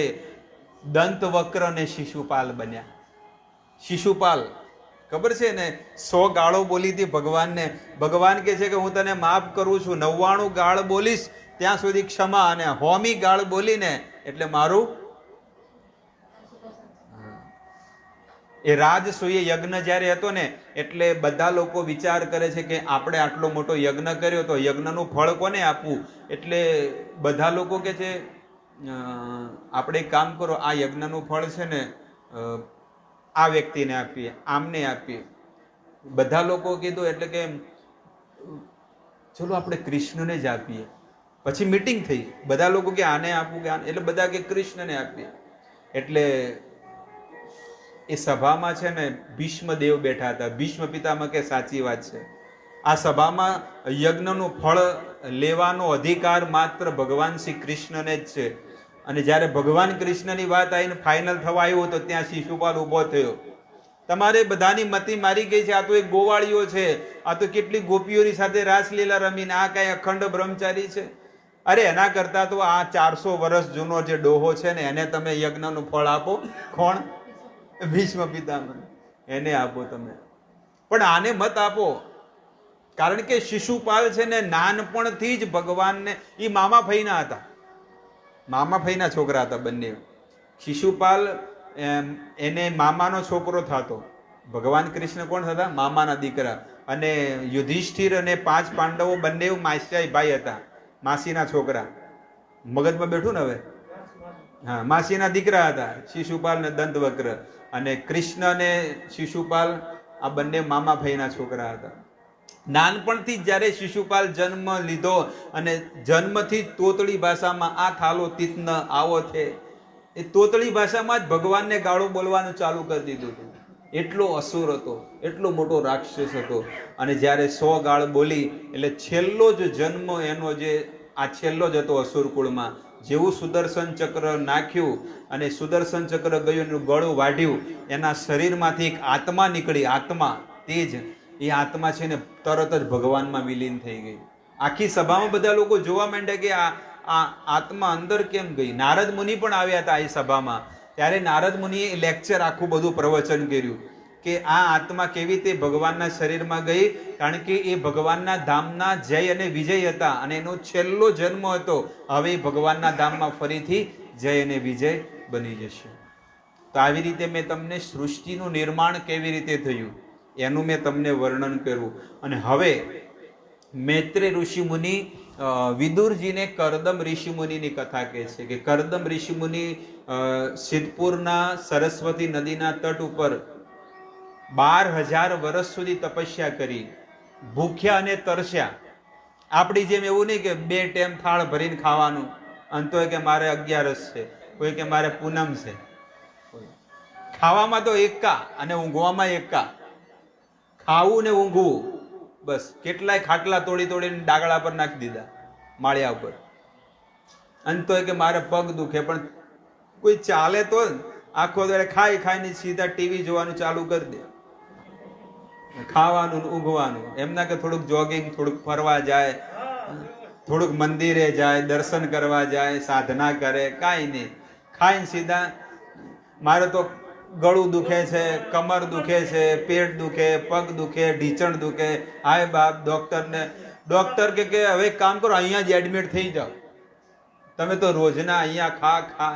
દંતવક્ર અને શિશુપાલ બન્યા. શિશુપાલ ખબર છે ને? 100 ગાળો બોલી હતી ભગવાનને. ભગવાન કે છે કે હું તને માફ કરું છું, 99 ગાળ બોલીશ ત્યાં સુધી ક્ષમા, અને 100મી ગાળ બોલીને એટલે મારું. એ રાજસૂય યજ્ઞ જ્યારે હતો ને, એટલે બધા લોકો વિચાર કરે છે કે આપણે આટલો મોટો યજ્ઞ કર્યો તો યજ્ઞનું ફળ કોને આપવું? એટલે બધા લોકો કે છે આપણે એક કામ કરો, આ યજ્ઞનું ફળ છે ને આ વ્યક્તિને આપીએ, આમને આપીએ. બધા લોકો કીધું એટલે કે ચલો આપણે કૃષ્ણને જ આપીએ. પછી મીટિંગ થઈ, બધા લોકો કે આને આપવું કે આને, એટલે બધા કે કૃષ્ણને આપીએ. એટલે એ સભામાં છે ને ભીષ્મ દેવ બેઠા હતા. ભીષ્મ પિતામહ કે સાચી વાત છે, આ સભામાં યજ્ઞનું ફળ લેવાનો અધિકાર માત્ર ભગવાન શ્રી કૃષ્ણને જ છે. અને જ્યારે ભગવાન કૃષ્ણની વાત આવીને ફાઇનલ થવા આવ્યું તો ત્યાં શિશુપાલ ઉભો થયો. તમારે બધાની મતી મારી ગઈ છે, આ તો એક ગોવાળીઓ છે, આ તો કેટલી ગોપીઓની સાથે રાસલીલા રમીને, આ કઈ અખંડ બ્રહ્મચારી છે? અરે એના કરતા તો આ 400 વર્ષ જૂનો જે ડોહો છે ને એને તમે યજ્ઞનું ફળ આપો. કોણ? ભીષ્મ પિતામહ. એને આપો તમે, પણ આને મત આપો. કારણ કે શિશુપાલ છે ને નાનપણથી જ ભગવાનને, એ મામા ફઈના હતા, મામા ફઈના છોકરા હતા બંને. શિશુપાલ એને મામાનો છોકરો થતો. ભગવાન કૃષ્ણ કોણ હતા? મામાના દીકરા. અને યુધિષ્ઠિર અને 5 પાંડવો બંને માસીયાઈ ભાઈ હતા, માસીના છોકરા. મગજમાં બેઠું ને હવે? હા, માસીના દીકરા હતા શિશુપાલ ને દંતવક્ર, અને કૃષ્ણ ને શિશુપાલ આ બંને મામા ભાઈના છોકરા હતા. નાનપણથી જ જ્યારે શિશુપાલ જન્મ લીધો અને જન્મથી તોતળી ભાષામાં આ થાલો તીત્ન આવો છે, એ તોતળી ભાષામાં જ ભગવાનને ગાળો બોલવાનું ચાલુ કરી દીધું હતું. એટલો અસુર હતો, એટલો મોટો રાક્ષસ હતો. અને જ્યારે 100 ગાળ બોલી એટલે છેલ્લો જ જન્મ એનો જે આ છેલ્લો જ હતો અસુર કુળમાં. જેવું સુદર્શન ચક્ર નાખ્યું અને સુદર્શન ચક્ર ગયું, એનું ગળું વાઢ્યું, એના શરીરમાંથી એક આત્મા નીકળી, આત્મા તેજ. એ આત્મા છે ને તરત જ ભગવાનમાં વિલીન થઈ ગઈ. આખી સભામાં બધા લોકો જોવા માંડ્યા કે આ આત્મા અંદર કેમ ગઈ. નારદ મુનિ પણ આવ્યા હતા એ સભામાં. ત્યારે નારદ મુનિએ લેક્ચર આખું બધું પ્રવચન કર્યું કે આ આત્મા કેવી રીતે ભગવાનના શરીરમાં ગઈ. કારણ કે એ ભગવાનના ધામના જય અને વિજય હતા અને એનો છેલ્લો જન્મ હતો. હવે ભગવાનના ધામમાં ફરીથી જય અને વિજય બની જશે. તો આવી રીતે મેં તમને સૃષ્ટિનું નિર્માણ કેવી રીતે થયું એનું મેં તમને વર્ણન કર્યું. અને હવે મૈત્રેય ઋષિ મુનિ વિદુરજીને કરદમ ઋષિ મુનિની કથા કહે છે કે કરદમ ઋષિ મુનિ સિદ્ધપુરના સરસ્વતી નદીના તટ ઉપર 12,000 વર્ષ સુધી તપસ્યા કરી, ભૂખ્યા અને તરસ્યા. આપણી જેમ એવું નહીં કે 2 ટાઈમ થાળ ભરીને ખાવાનું, અને તોય કે મારે 11 છે, કોઈ કે મારે પૂનમ છે. ખાવામાં તો એકા અને ઊંઘવામાં એકા. ખાવું ને ઊંઘવું, બસ. કેટલાય ખાટલા તોડી તોડીને ડાગડા પર નાખી દીધા, માળિયા ઉપર. અને તોય કે મારે પગ દુખે. પણ કોઈ ચાલે તો આખો દરે ખાઈ ખાઈને સીધા ટીવી જોવાનું ચાલુ કરી દે. ખાવાનું ઊંઘવાનું. એમના કે થોડુંક જોગિંગ, થોડુંક ફરવા જાય, થોડુંક મંદિરે જાય, દર્શન કરવા જાય, સાધના કરે, કાંઈ નહીં. ખાઈને સીધા મારે તો ગળું દુખે છે, કમર દુખે છે, પેટ દુખે, પગ દુખે, ઢીચણ દુખે. હાય બાપ ડોક્ટર કે હવે કામ કરો, અહીંયા જ એડમિટ થઈ જાઓ. તમે તો રોજના અહીંયા ખા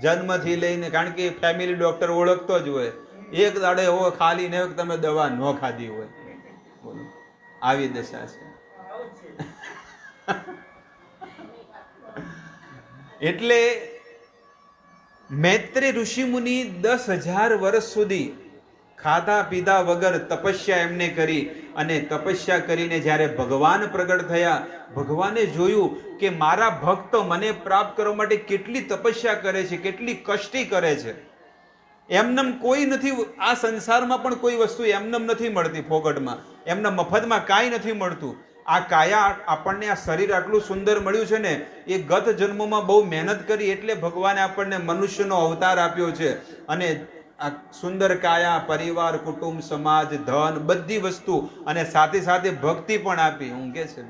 જન્મથી લઈને, કારણ કે ફેમિલી ડોક્ટર ઓળખતો જ હોય. એક દાડે એવો ખાલી નહીં તમે દવા ન ખાધી હોય. બોલો, આવી દશા છે. એટલે મૈત્રેય ઋષિ મુનિ 10,000 વર્ષ સુધી ખાધા પીધા વગર તપસ્યા એમને કરી. અને તપસ્યા કરીને જ્યારે ભગવાન પ્રગટ થયા, ભગવાને જોયું કે મારા ભક્ત મને પ્રાપ્ત કરવા માટે કેટલી તપસ્યા કરે છે, કેટલી કષ્ટી કરે છે. એમનેમ કોઈ નથી, આ સંસારમાં પણ કોઈ વસ્તુ એમનેમ નથી મળતી ફોગટમાં. એમને મફતમાં કાંઈ નથી મળતું. આ કાયા આપણને, આ શરીર આટલું સુંદર મળ્યું છે ને, એ ગત જન્મોમાં બહુ મહેનત કરી એટલે ભગવાને આપણને મનુષ્યનો અવતાર આપ્યો છે. અને આ સુંદર કાયા, પરિવાર, કુટુંબ, સમાજ, ધન, બધી વસ્તુ, અને સાથે સાથે ભક્તિ પણ આપી. ઊંઘે છે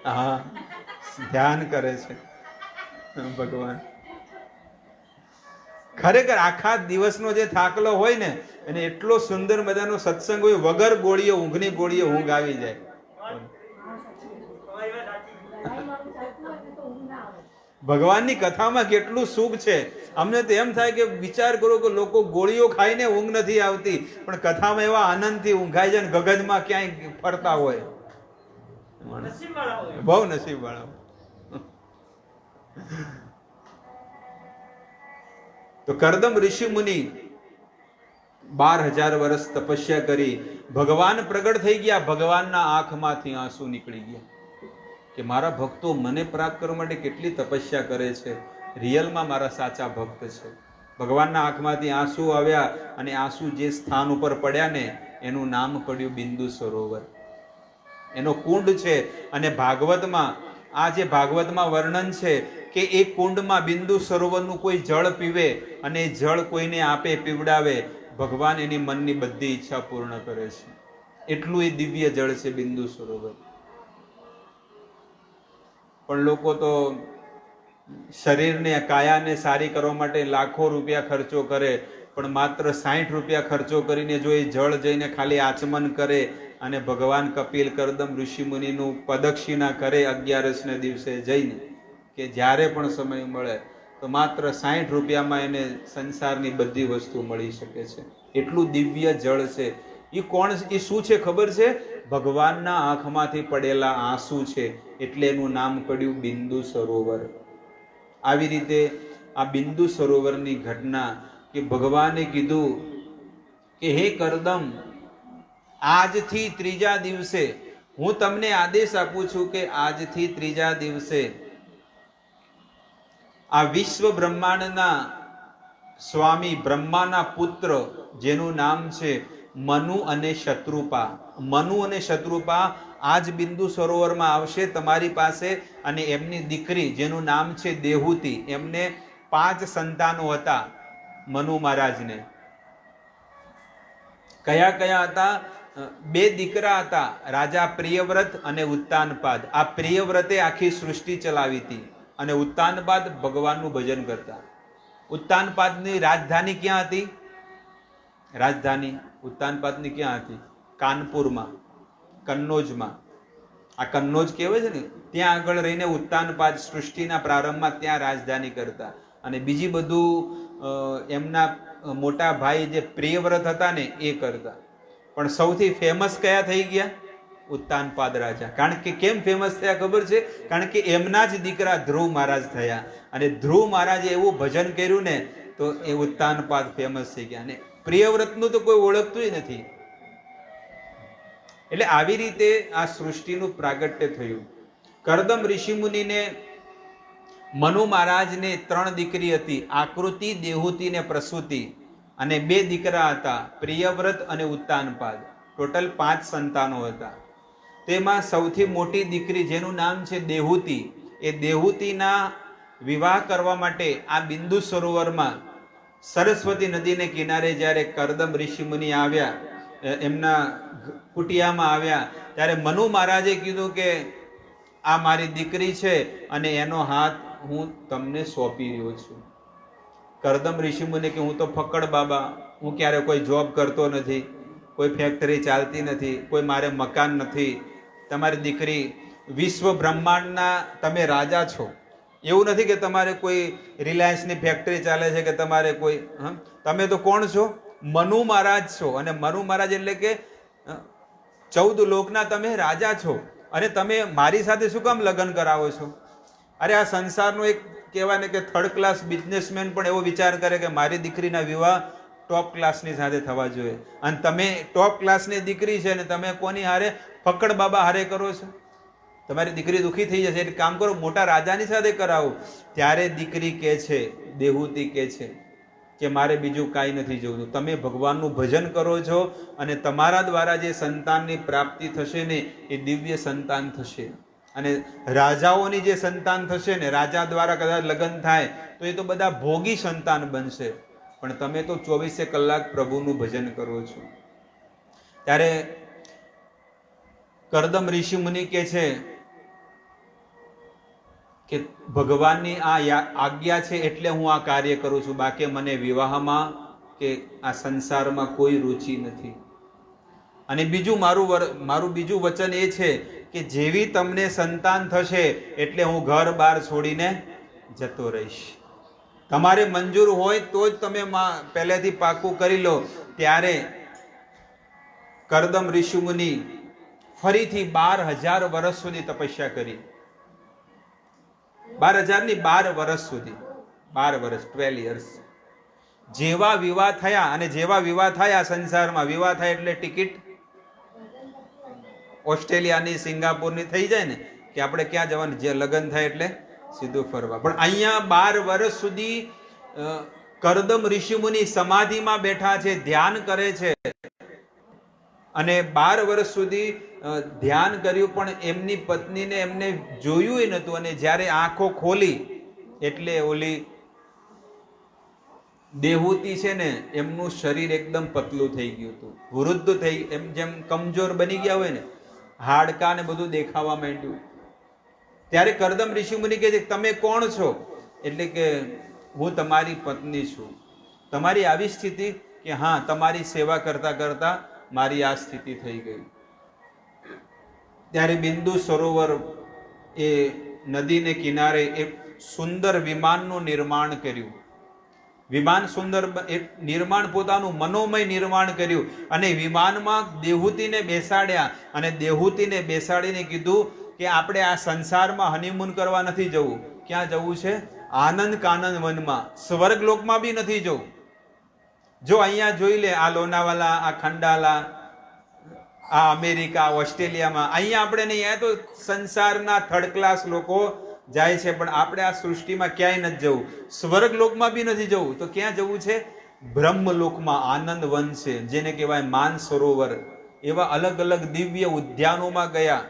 હા, ધ્યાન કરે છે ભગવાન. ખરેખર આખા દિવસનો જે થાકલો હોય ને, અને એટલો સુંદર મજાનો સત્સંગ હોય, વગર ગોળીઓ, ઊંઘની ગોળીઓ ઊંઘ આવી જાય. ભગવાનની કથામાં કેટલું સુખ છે. અમને તો એમ થાય કે વિચાર કરો કે લોકો ગોળીઓ ખાઈને ઊંઘ નથી આવતી, પણ કથામાં એવા આનંદથી ઊંઘાઈ જાય ને ગગનમાં ક્યાંય ફરતા હોય. બહુ નસીબ વાળા. તો કરદમ ઋષિ મુનિ 12,000 વર્ષ તપસ્યા કરી, ભગવાન પ્રગટ થઈ ગયા. ભગવાનના આંખમાંથી આંસુ નીકળી ગયા કે મારા ભક્તો મને પ્રાપ્ત કરવા માટે કેટલી તપસ્યા કરે છે. રિયલમાં મારા સાચા ભક્ત છે. ભગવાનના આંખમાંથી આંસુ આવ્યા, અને આંસુ જે સ્થાન ઉપર પડ્યા ને, એનું નામ પડ્યું બિંદુ સરોવર. એનો કુંડ છે. અને ભાગવતમાં, આ જે ભાગવતમાં વર્ણન છે કે એ કુંડમાં બિંદુ સરોવરનું કોઈ જળ પીવે અને એ જળ કોઈને આપે, પીવડાવે, ભગવાન એની મનની બધી ઈચ્છા પૂર્ણ કરે છે. એટલું એ દિવ્ય જળ છે બિંદુ સરોવર. પણ લોકો તો શરીરને, કાયાને સારી કરવા માટે લાખો રૂપિયા ખર્ચો કરે, પણ માત્ર 60 રૂપિયા ખર્ચો કરીને જો એ જળ જઈને ખાલી આચમન કરે અને ભગવાન કપિલ કરદમ ઋષિ મુનિનું પ્રદક્ષિણા કરે 11 દિવસે જઈને, કે જ્યારે પણ સમય મળે, તો માત્ર 60 રૂપિયામાં એને સંસારની બધી વસ્તુ મળી શકે છે. એટલું દિવ્ય જળ છે. એ કોણ, એ શું છે ખબર છે? ભગવાનના આંખમાંથી પડેલા આંસુ છે, એટલે એનું નામ પડ્યું બિંદુ સરોવર. આવી રીતે આ બિંદુ સરોવરની ઘટના કે ભગવાને કીધું કે હે કરદમ, આજથી ત્રીજા દિવસે હું તમને આદેશ આપું છું કે આજથી ત્રીજા દિવસે આ વિશ્વ બ્રહ્માંડના સ્વામી બ્રહ્માના પુત્ર જેનું નામ છે મનુ અને શત્રુપા, મનુ અને શત્રુપા આજ બિંદુ સરોવરમાં આવશે તમારી પાસે, અને એમની દીકરી જેનું નામ છે દેહુતિ. એમને 5 સંતાનો હતા મનુ મહારાજને. કયા કયા હતા? 2 દીકરા હતા, રાજા પ્રિયવ્રત અને ઉત્તાનપાદ. આ પ્રિયવ્રતે આખી સૃષ્ટિ ચલાવી હતી અને ઉત્તાનપાદ ભગવાનનું ભજન કરતા. ઉત્તાનપાદની રાજધાની ક્યાં હતી? રાજધાની ઉત્તાનપાદની ક્યાં હતી? કાનપુરમાં, કન્નોજમાં. આ કન્નોજ કહેવાય છે ને, ત્યાં આગળ રહીને ઉત્તાનપાદ સૃષ્ટિના પ્રારંભમાં ત્યાં રાજધાની કરતા. અને બીજી બધું એમના મોટા ભાઈ જે પ્રિયવ્રત હતા ને એ કરતા. પણ સૌથી ફેમસ કયા થઈ ગયા? ઉત્તાનપાદ રાજા. કારણ કે કેમ ફેમસ થયા ખબર છે? કારણ કે એમના જ દીકરા ધ્રુવ મહારાજ થયા, અને ધ્રુવ મહારાજે એવું ભજન કર્યું ને તો એ ઉત્તાનપાદ ફેમસ થઈ ગયા. અને પ્રિયવ્રતનું તો કોઈ ઓળખતું નથી. એટલે આવી રીતે આ સૃષ્ટિનું પ્રાગટ્ય થયું. કરદમ ઋષિમુનિને મનુ મહારાજને 3 દીકરી હતી, આકૃતિ, દેહુતિ ને પ્રસૂતિ, અને 2 દીકરા હતા, પ્રિયવ્રત અને ઉત્તાનપાદ. ટોટલ 5 સંતાનો હતા. તેમાં સૌથી મોટી દીકરી જેનું નામ છે દેહુતિ, એ દેહુતિના વિવાહ કરવા માટે આ બિંદુ સરોવરમાં સરસ્વતી નદીને કિનારે જ્યારે કરદમ ઋષિમુનિ આવ્યા, એમના કુટિયામાં આવ્યા, ત્યારે મનુ મહારાજે કીધું કે આ મારી દીકરી છે અને એનો હાથ હું તમને સોંપી રહ્યો છું. કરદમ ઋષિમુનિ કે હું તો ફક્કડ બાબા, હું ક્યારે કોઈ જોબ કરતો નથી, કોઈ ફેક્ટરી ચાલતી નથી, કોઈ મારે મકાન નથી. તમારી દીકરી વિશ્વ બ્રહ્માંડના તમે રાજા છો. એવું નથી કે તમારે કોઈ રિલાયન્સની ફેક્ટરી ચાલે છે કે તમારે કોઈ, તમે તો કોણ છો? મનુ મહારાજ છો. અને મનુ મહારાજ એટલે કે 14 લોકના તમે રાજા છો, અને તમે મારી સાથે શું કામ લગ્ન કરાવો છો? અરે આ સંસારનો એક કહેવાય ને કે 3rd ક્લાસ બિઝનેસમેન પણ એવો વિચાર કરે કે મારી દીકરીના વિવાહ ટોપ ક્લાસની સાથે થવા જોઈએ, અને તમે ટોપ ક્લાસની દીકરી છે ને તમે કોની હારે? ફક્કડ બાબા હારે કરો છો. તમારી દીકરી દુઃખી થઈ જશે, એટલે કામ કરો, મોટા રાજાની સાથે કરાવો. ત્યારે દીકરી કહે છે, દેહુતિ કહે છે કે મારે બીજું કાંઈ નથી જોવું, તમે ભગવાનનું ભજન કરો છો અને તમારા દ્વારા જે સંતાનની પ્રાપ્તિ થશે ને એ દિવ્ય સંતાન થશે. અને રાજાઓની જે સંતાન થશે ને, રાજા દ્વારા કદાચ લગ્ન થાય તો એ તો બધા ભોગી સંતાન બનશે, પણ તમે તો 24 કલાક પ્રભુનું ભજન કરો છો. ત્યારે કરદમ ઋષિ મુનિ કહે છે કે ભગવાનની આ આજ્ઞા છે એટલે હું આ કાર્ય કરું છું, બાકી મને વિવાહમાં કે આ સંસારમાં કોઈ રુચિ નથી. અને બીજું મારું બીજું વચન એ છે કે જેવી તમને સંતાન થશે એટલે હું ઘર બાર છોડીને જતો રહીશ. તમારે મંજૂર હોય તો જ તમે પહેલેથી પાકું કરી લો. ત્યારે કરદમ ઋષિમુનિ ફરીથી 12,000 વર્ષ સુધી તપસ્યા કરી. 12,000 ની 12 વર્ષ સુધી, 12 વર્ષ, 12 years. જેવા વિવાહ થયા, અને જેવા વિવાહ થયા સંસારમાં, વિવાહ થાય એટલે ટિકિટ ઓસ્ટ્રેલિયાની, સિંગાપુરની થઈ જાય ને કે આપણે ક્યાં જવાનું, જે લગ્ન થાય એટલે સીધું ફરવા. પણ અહીંયા 12 વર્ષ સુધી કરદમ ઋષિમુનિ સમાધિમાં બેઠા છે, ધ્યાન કરે છે, અને 12 વર્ષ સુધી ધ્યાન કર્યું, પણ એમની પત્નીને એમને જોયું નતું. અને જ્યારે આંખો ખોલી એટલે ઓલી દેહુતિ છે ને, એમનું શરીર એકદમ પતલું થઈ ગયું હતું, વૃદ્ધ થઈ, એમ જેમ કમજોર બની ગયા હોય ને, હાડકા ને બધું દેખાવા માંડ્યું. ત્યારે કરદમ ઋષિમુનિ કહે છે તમે કોણ છો? એટલે કે હું તમારી પત્ની છું. તમારી આવી સ્થિતિ? કે હા, તમારી સેવા કરતા કરતા મારી આ સ્થિતિ થઈ ગઈ. ત્યારે બિંદુ સરોવર એ નદીને કિનારે એક સુંદર વિમાનનું નિર્માણ કર્યું. વિમાન સુંદર નિર્માણ, પોતાનું મનોમય નિર્માણ કર્યું અને વિમાનમાં દેહૂતીને બેસાડ્યા અને દેહૂતીને બેસાડીને કીધું કે આપણે આ સંસારમાં હનીમૂન કરવા નથી જવું. ક્યાં જવું છે? આનંદ કાનંદ વનમાં, સ્વર્ગલોકમાં બી નથી જવું. જો અહીંયા જોઈ લે, આ લોનાવાલા, આ ખંડાલા, આ અમેરિકા, ઓસ્ટ્રેલિયામાં, અહીંયા આપણે નહીં, અહીંયા તો સંસારના થર્ડ ક્લાસ લોકો જાય છે, પણ આપણે આ સૃષ્ટિમાં ક્યાંય નથી જવું, સ્વર્ગલોકમાં બી નથી જવું. તો ક્યાં જવું છે? બ્રહ્મલોકમાં આનંદ વન છે, જેને કહેવાય માન સરોવર. એવા અલગ અલગ દિવ્ય ઉદ્યાનોમાં ગયા.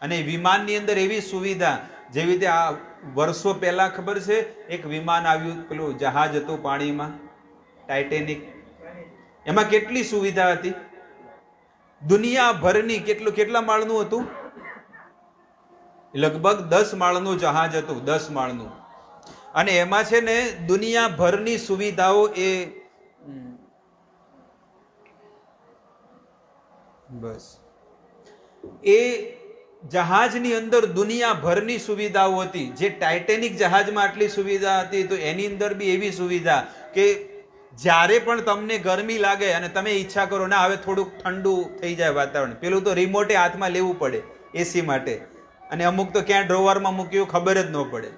અને વિમાનની અંદર એવી સુવિધા, જેવી રીતે આ વર્ષો પહેલા ખબર છે એક વિમાન આવ્યું, પેલું જહાજ હતું પાણીમાં, ટાઇટેનિક. એમાં કેટલી સુવિધા હતી, દુનિયાભરની. કેટલા માળનું હતું? લગભગ 10 માળનું જહાજ હતું, 10 માળનું. અને એમાં છે ને દુનિયાભરની સુવિધાઓ, એ બસ એ જહાજની અંદર દુનિયાભરની સુવિધાઓ હતી. જે ટાઇટેનિક જહાજમાં આટલી સુવિધા હતી, તો એની અંદર બી એવી સુવિધા કે જ્યારે પણ તમને ગરમી લાગે અને તમે ઈચ્છા કરો, ના હવે થોડુંક ઠંડુ થઈ જાય વાતાવરણ, પેલું તો રિમોટે હાથમાં લેવું પડે એસી માટે. અને અમુક તો ક્યાં ડ્રોવરમાં મૂક્યું ખબર જ ન પડે.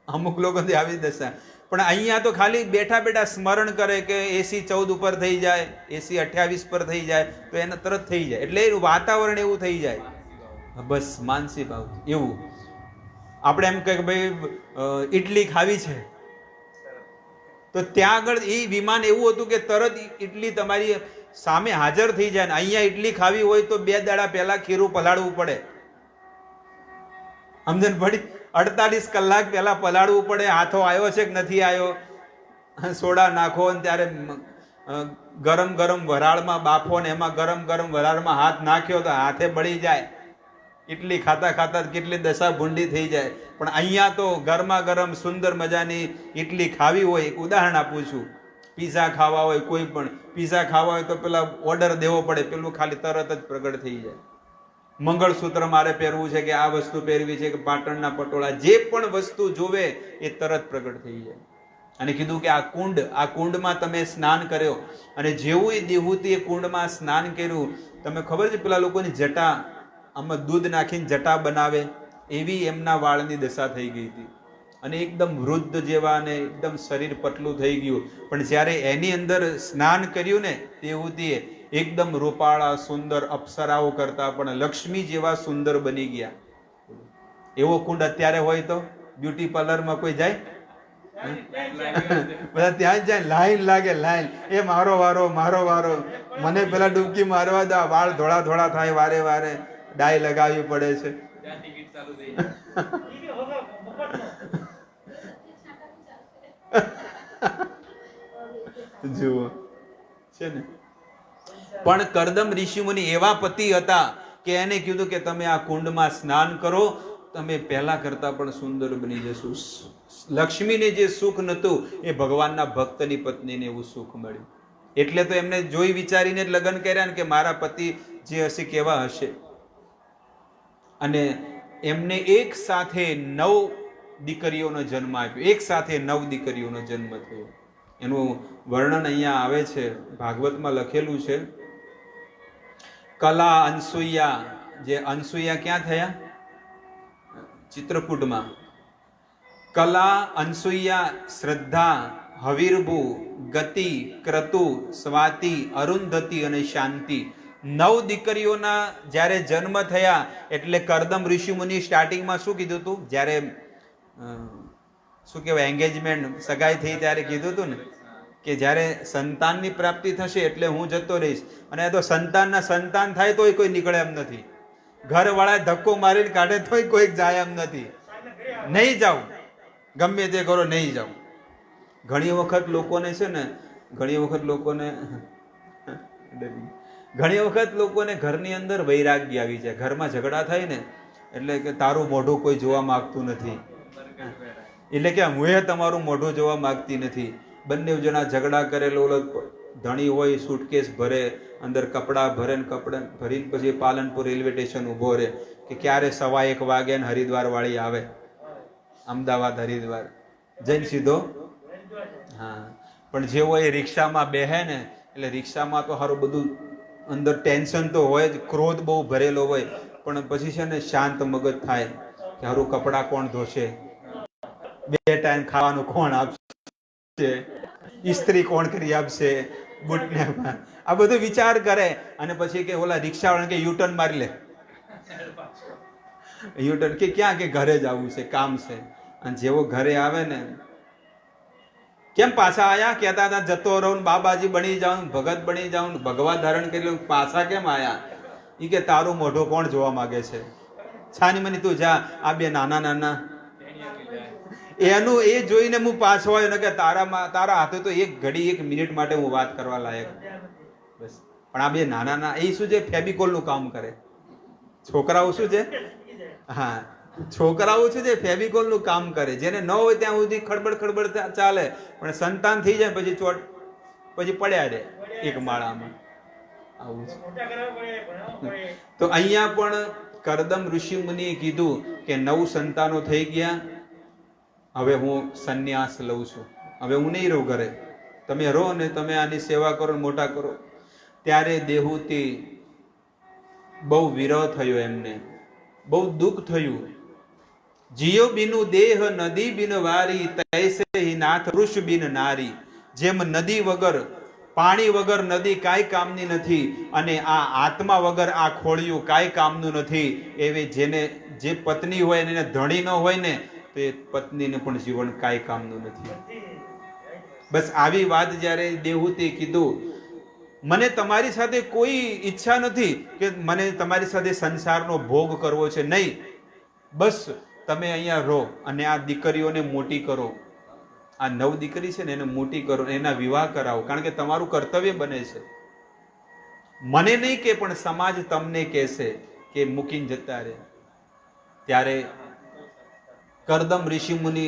અમુક લોકો આવી દશા. પણ અહીંયા તો ખાલી બેઠા બેઠા સ્મરણ કરે કે એસી 14 ઉપર થઈ જાય, એસી 28 પર થઈ જાય, તો એને તરત થઈ જાય. એટલે વાતાવરણ એવું થઈ જાય. બસ માનસી ભાવ એવું. આપણે એમ કહે કે ભાઈ ઇડલી ખાવી છે, તો ત્યાં આગળ એ વિમાન એવું હતું કે તરત ઇડલી તમારી સામે હાજર થઈ જાય. અહીંયા ઇડલી ખાવી હોય તો 2 દાડા પહેલા ખીરું પલાળવું પડે. સમજણ પડી? 48 કલાક પહેલા પલાળવું પડે. હાથો આવ્યો છે કે નથી આવ્યો, સોડા નાખો, અને ત્યારે ગરમ ગરમ વરાળમાં બાફો, ને એમાં ગરમ ગરમ વરાળમાં હાથ નાખ્યો તો હાથે બળી જાય. ઇડલી ખાતા ખાતા કેટલી દશા ભૂંડી થઈ જાય. પણ અહીંયા તો ગરમા ગરમ સુંદર મજાની ઇડલી ખાવી હોય, એક ઉદાહરણ આપું છું, પીઝા ખાવા હોય, કોઈ પણ પીઝા ખાવા હોય તો પેલા ઓર્ડર દેવો પડે, પેલું ખાલી તરત જ પ્રગટ થઈ જાય. મંગળસૂત્ર મારે પહેરવું છે કે આ વસ્તુ પહેરવી છે કે પાટણના પટોળા, જે પણ વસ્તુ જોવે એ તરત પ્રગટ થઈ જાય. અને કીધું કે આ કુંડમાં તમે સ્નાન કર્યો. અને જેવું એ દેહૂતીએ કુંડમાં સ્નાન કર્યું, તમે ખબર છે પેલા લોકોની જટા, આમાં દૂધ નાખીને જટા બનાવે, એવી એમના વાળની દશા થઈ ગઈ હતી. અને એકદમ વૃદ્ધ જેવા, અને એકદમ શરીર પતલું થઈ ગયું. પણ જ્યારે એની અંદર સ્નાન કર્યું ને દેહૂતીએ, એકદમ રૂપાળા સુંદર, અપ્સરાઓ કરતા પણ લક્ષ્મી જેવા સુંદર બની ગયા. એવો કુંડ અત્યારે હોય તો બ્યુટી પાર્લરમાં કોઈ જાય? બધા ત્યાં જ જાય, લાઈન લાગે, લાઈન. એ મારો વારો, મારો વારો, મને પેલા ડૂબકી મારવા દો. વાળ ધોળા ધોળા થાય, વારે વારે ડાય લગાવવી પડે છે. જુઓ છે ને. પણ કરદમ ઋષિમુનિ એવા પતિ હતા કે એને કીધું કે તમે આ કુંડમાં સ્નાન કરો, તમે પહેલા કરતા પણ સુંદર બની જશો. લક્ષ્મીને જે સુખ નતું એ ભગવાનના ભક્તની પત્નીને એવું સુખ મળ્યું. એટલે તો એમને જોઈ વિચારીને જ લગ્ન કર્યા ને, કે મારા પતિ જે હશે કેવા હશે. અને એમને એક સાથે 9 દીકરીઓનો જન્મ આપ્યો. એક સાથે 9 દીકરીઓનો જન્મ થયો. એનું વર્ણન અહીંયા આવે છે, ભાગવતમાં લખેલું છે. કલા અનસુયા, જે અનસુયા ક્યાં થયા? ચિત્રકૂટમાં. કલા, અનસુયા, શ્રદ્ધા, હવિર્ભુ, ગતિ, ક્રતુ, સ્વાતિ, અરુંધતી અને શાંતિ, 9 દીકરીઓના જ્યારે જન્મ થયા. એટલે કરદમ ઋષિમુનિ સ્ટાર્ટિંગમાં શું કીધું હતું? જ્યારે શું કહેવાય, એંગેજમેન્ટ, સગાઈ થઈ ત્યારે કીધું હતું ને કે જ્યારે સંતાનની પ્રાપ્તિ થશે એટલે હું જતો રહીશ. અને તો સંતાન થાય તોય કોઈ નીકળે એમ નથી. ઘરવાળા ધક્કો મારીને કાઢે તોય કોઈ જાય એમ નથી. નહીં જાઉં, ગમે તે કરો, નહીં જાઉં. ઘણી વખત લોકોને છે ને, ઘણી વખત લોકોને ઘરની અંદર વૈરાગ્ય આવી જાય. ઘરમાં ઝઘડા થાય ને એટલે કે તારું મોઢું કોઈ જોવા માંગતું નથી, એટલે કે હું તમારું મોઢું જોવા માંગતી નથી. બંને જણા ઝઘડા કરેલો, ધણી હોય સુટકેસ ભરે, અંદર કપડાં ભરે, કપડાં ભરીને પછી પાલનપુર રેલવે સ્ટેશન ઉભો રહે કે ક્યારે 1:15 વાગે ને હરિદ્વાર વાળી આવે, અમદાવાદ હરિદ્વાર જઈને સીધો. હા, પણ જેવો એ રિક્ષામાં બેહે ને એટલે રિક્ષામાં તો સારું બધું અંદર ટેન્શન તો હોય જ, ક્રોધ બહુ ભરેલો હોય, પણ પછી છે ને શાંત મગજ થાય કે સારું કપડાં કોણ ધોશે, 2 ટાઈમ ખાવાનું કોણ આપશે, ઇસ્ત્રી કોણ કરી આપશે, બૂટને આ બધું વિચાર કરે. અને પછી કે ઓલા રિક્ષાવાળા કે યુટર્ન મારી લે, યુટર્ન કે ક્યાં, કે ઘરે જ આવવું છે, કામ છે. અને જેવો ઘરે આવે ને, કેમ પાછા આયા, કહેતા હતા જતો રહું, બાબાજી બની જાઉં, ભગત બની જાઉં, ભગવા ધારણ કરી લઉં, પાછા કેમ આયા? ઈ કે તારું મોઢું કોણ જોવા માંગે છે, છાની મની તું જા, આ 2 નાના નાના એનું એ જોઈને હું પાછો આવ્યો કે તારા હાથે તો એક ઘડી 1 મિનિટ માટે હું વાત કરવા લાયક બસ. પણ આ 2 નાના નાના એ શું છે, ફેબિકોલ નું કામ કરે. છોકરાઓ શું છે, હા છોકરાઓ શું છે, ફેબિકોલ નું કામ કરે. જેને ન હોય ત્યાં સુધી ખડબડ ખડબડ ચાલે, પણ સંતાન થઈ જાય પછી પછી પડ્યા રહે એક માળામાં. આવું છે. તો અહીંયા પણ કરદમ ઋષિ મુનિએ કીધું કે 9 સંતાનો થઈ ગયા, હવે હું સંન્યાસ લઉં છું, હવે હું નહીં રહું ઘરે, તમે રહો ને તમે આની સેવા કરો, મોટા કરો. ત્યારે દેહૂતી બહુ વિરહ થયો, એમને બહુ દુઃખ થયું. જીયો બિનુ દેહ નદી બિન વારી, તૈસે હિ નાથ વૃષ બિન નારી. જેમ નદી વગર, પાણી વગર નદી કાંઈ કામની નથી, અને આ આત્મા વગર આ ખોળિયું કાંઈ કામનું નથી. એવી જે પત્ની હોય એને ધણી ન હોય ને, તો એ પત્નીને પણ જીવન કાંઈ કામનું નથી. બસ આવી વાત જ્યારે દેહૂતી કીધું, મને તમારી સાથે કોઈ ઈચ્છા નથી કે મને તમારી સાથે સંસારનો ભોગ કરવો છે, નહીં, બસ તમે અહીંયા રહો અને આ દીકરીઓને મોટી કરો, આ 9 દીકરી છે ને એને મોટી કરો, એના વિવાહ કરાવો, કારણ કે તમારું કર્તવ્ય બને છે. મને નહીં કે પણ સમાજ તમને કહેશે કે મૂકીને જતા રહે. ત્યારે કરદમ ઋષિ મુનિ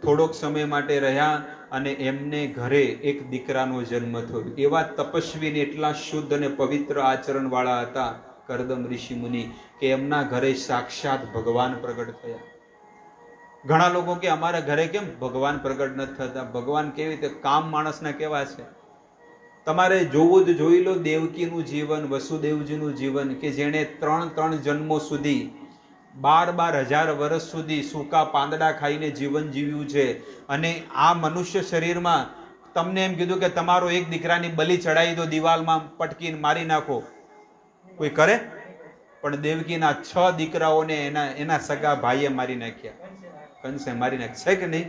થોડોક સમય માટે રહ્યા અને એમને ઘરે એક દીકરાનો જન્મ થયો. એવા તપસ્વીને એટલા શુદ્ધ અને પવિત્ર આચરણ વાળા હતા કરદમ ઋષિ મુનિ કે એમના ઘરે સાક્ષાત ભગવાન પ્રગટ થયા. ઘણા લોકો કે અમારા ઘરે કેમ ભગવાન પ્રગટ નથી થતા? ભગવાન કેવી રીતે? કામ માણસના કેવા છે, તમારે જોવું જ જોઈ લો. દેવકીનું જીવન, વસુદેવજીનું જીવન, કે જેણે 3 જન્મો સુધી 12,000 વર્ષ સુધી સૂકા પાંદડા ખાઈને જીવન જીવ્યું છે. અને આ મનુષ્ય શરીરમાં તમને એમ કીધું કે તમારો એક દીકરાની બલિ ચડાવી દો, દિવાલમાં પટકીને મારી નાખો, કોઈ કરે? પણ દેવકીના 6 દીકરાઓને એના સગા ભાઈએ મારી નાખ્યા, કંસે મારી નાખ્યા છે કે નહીં?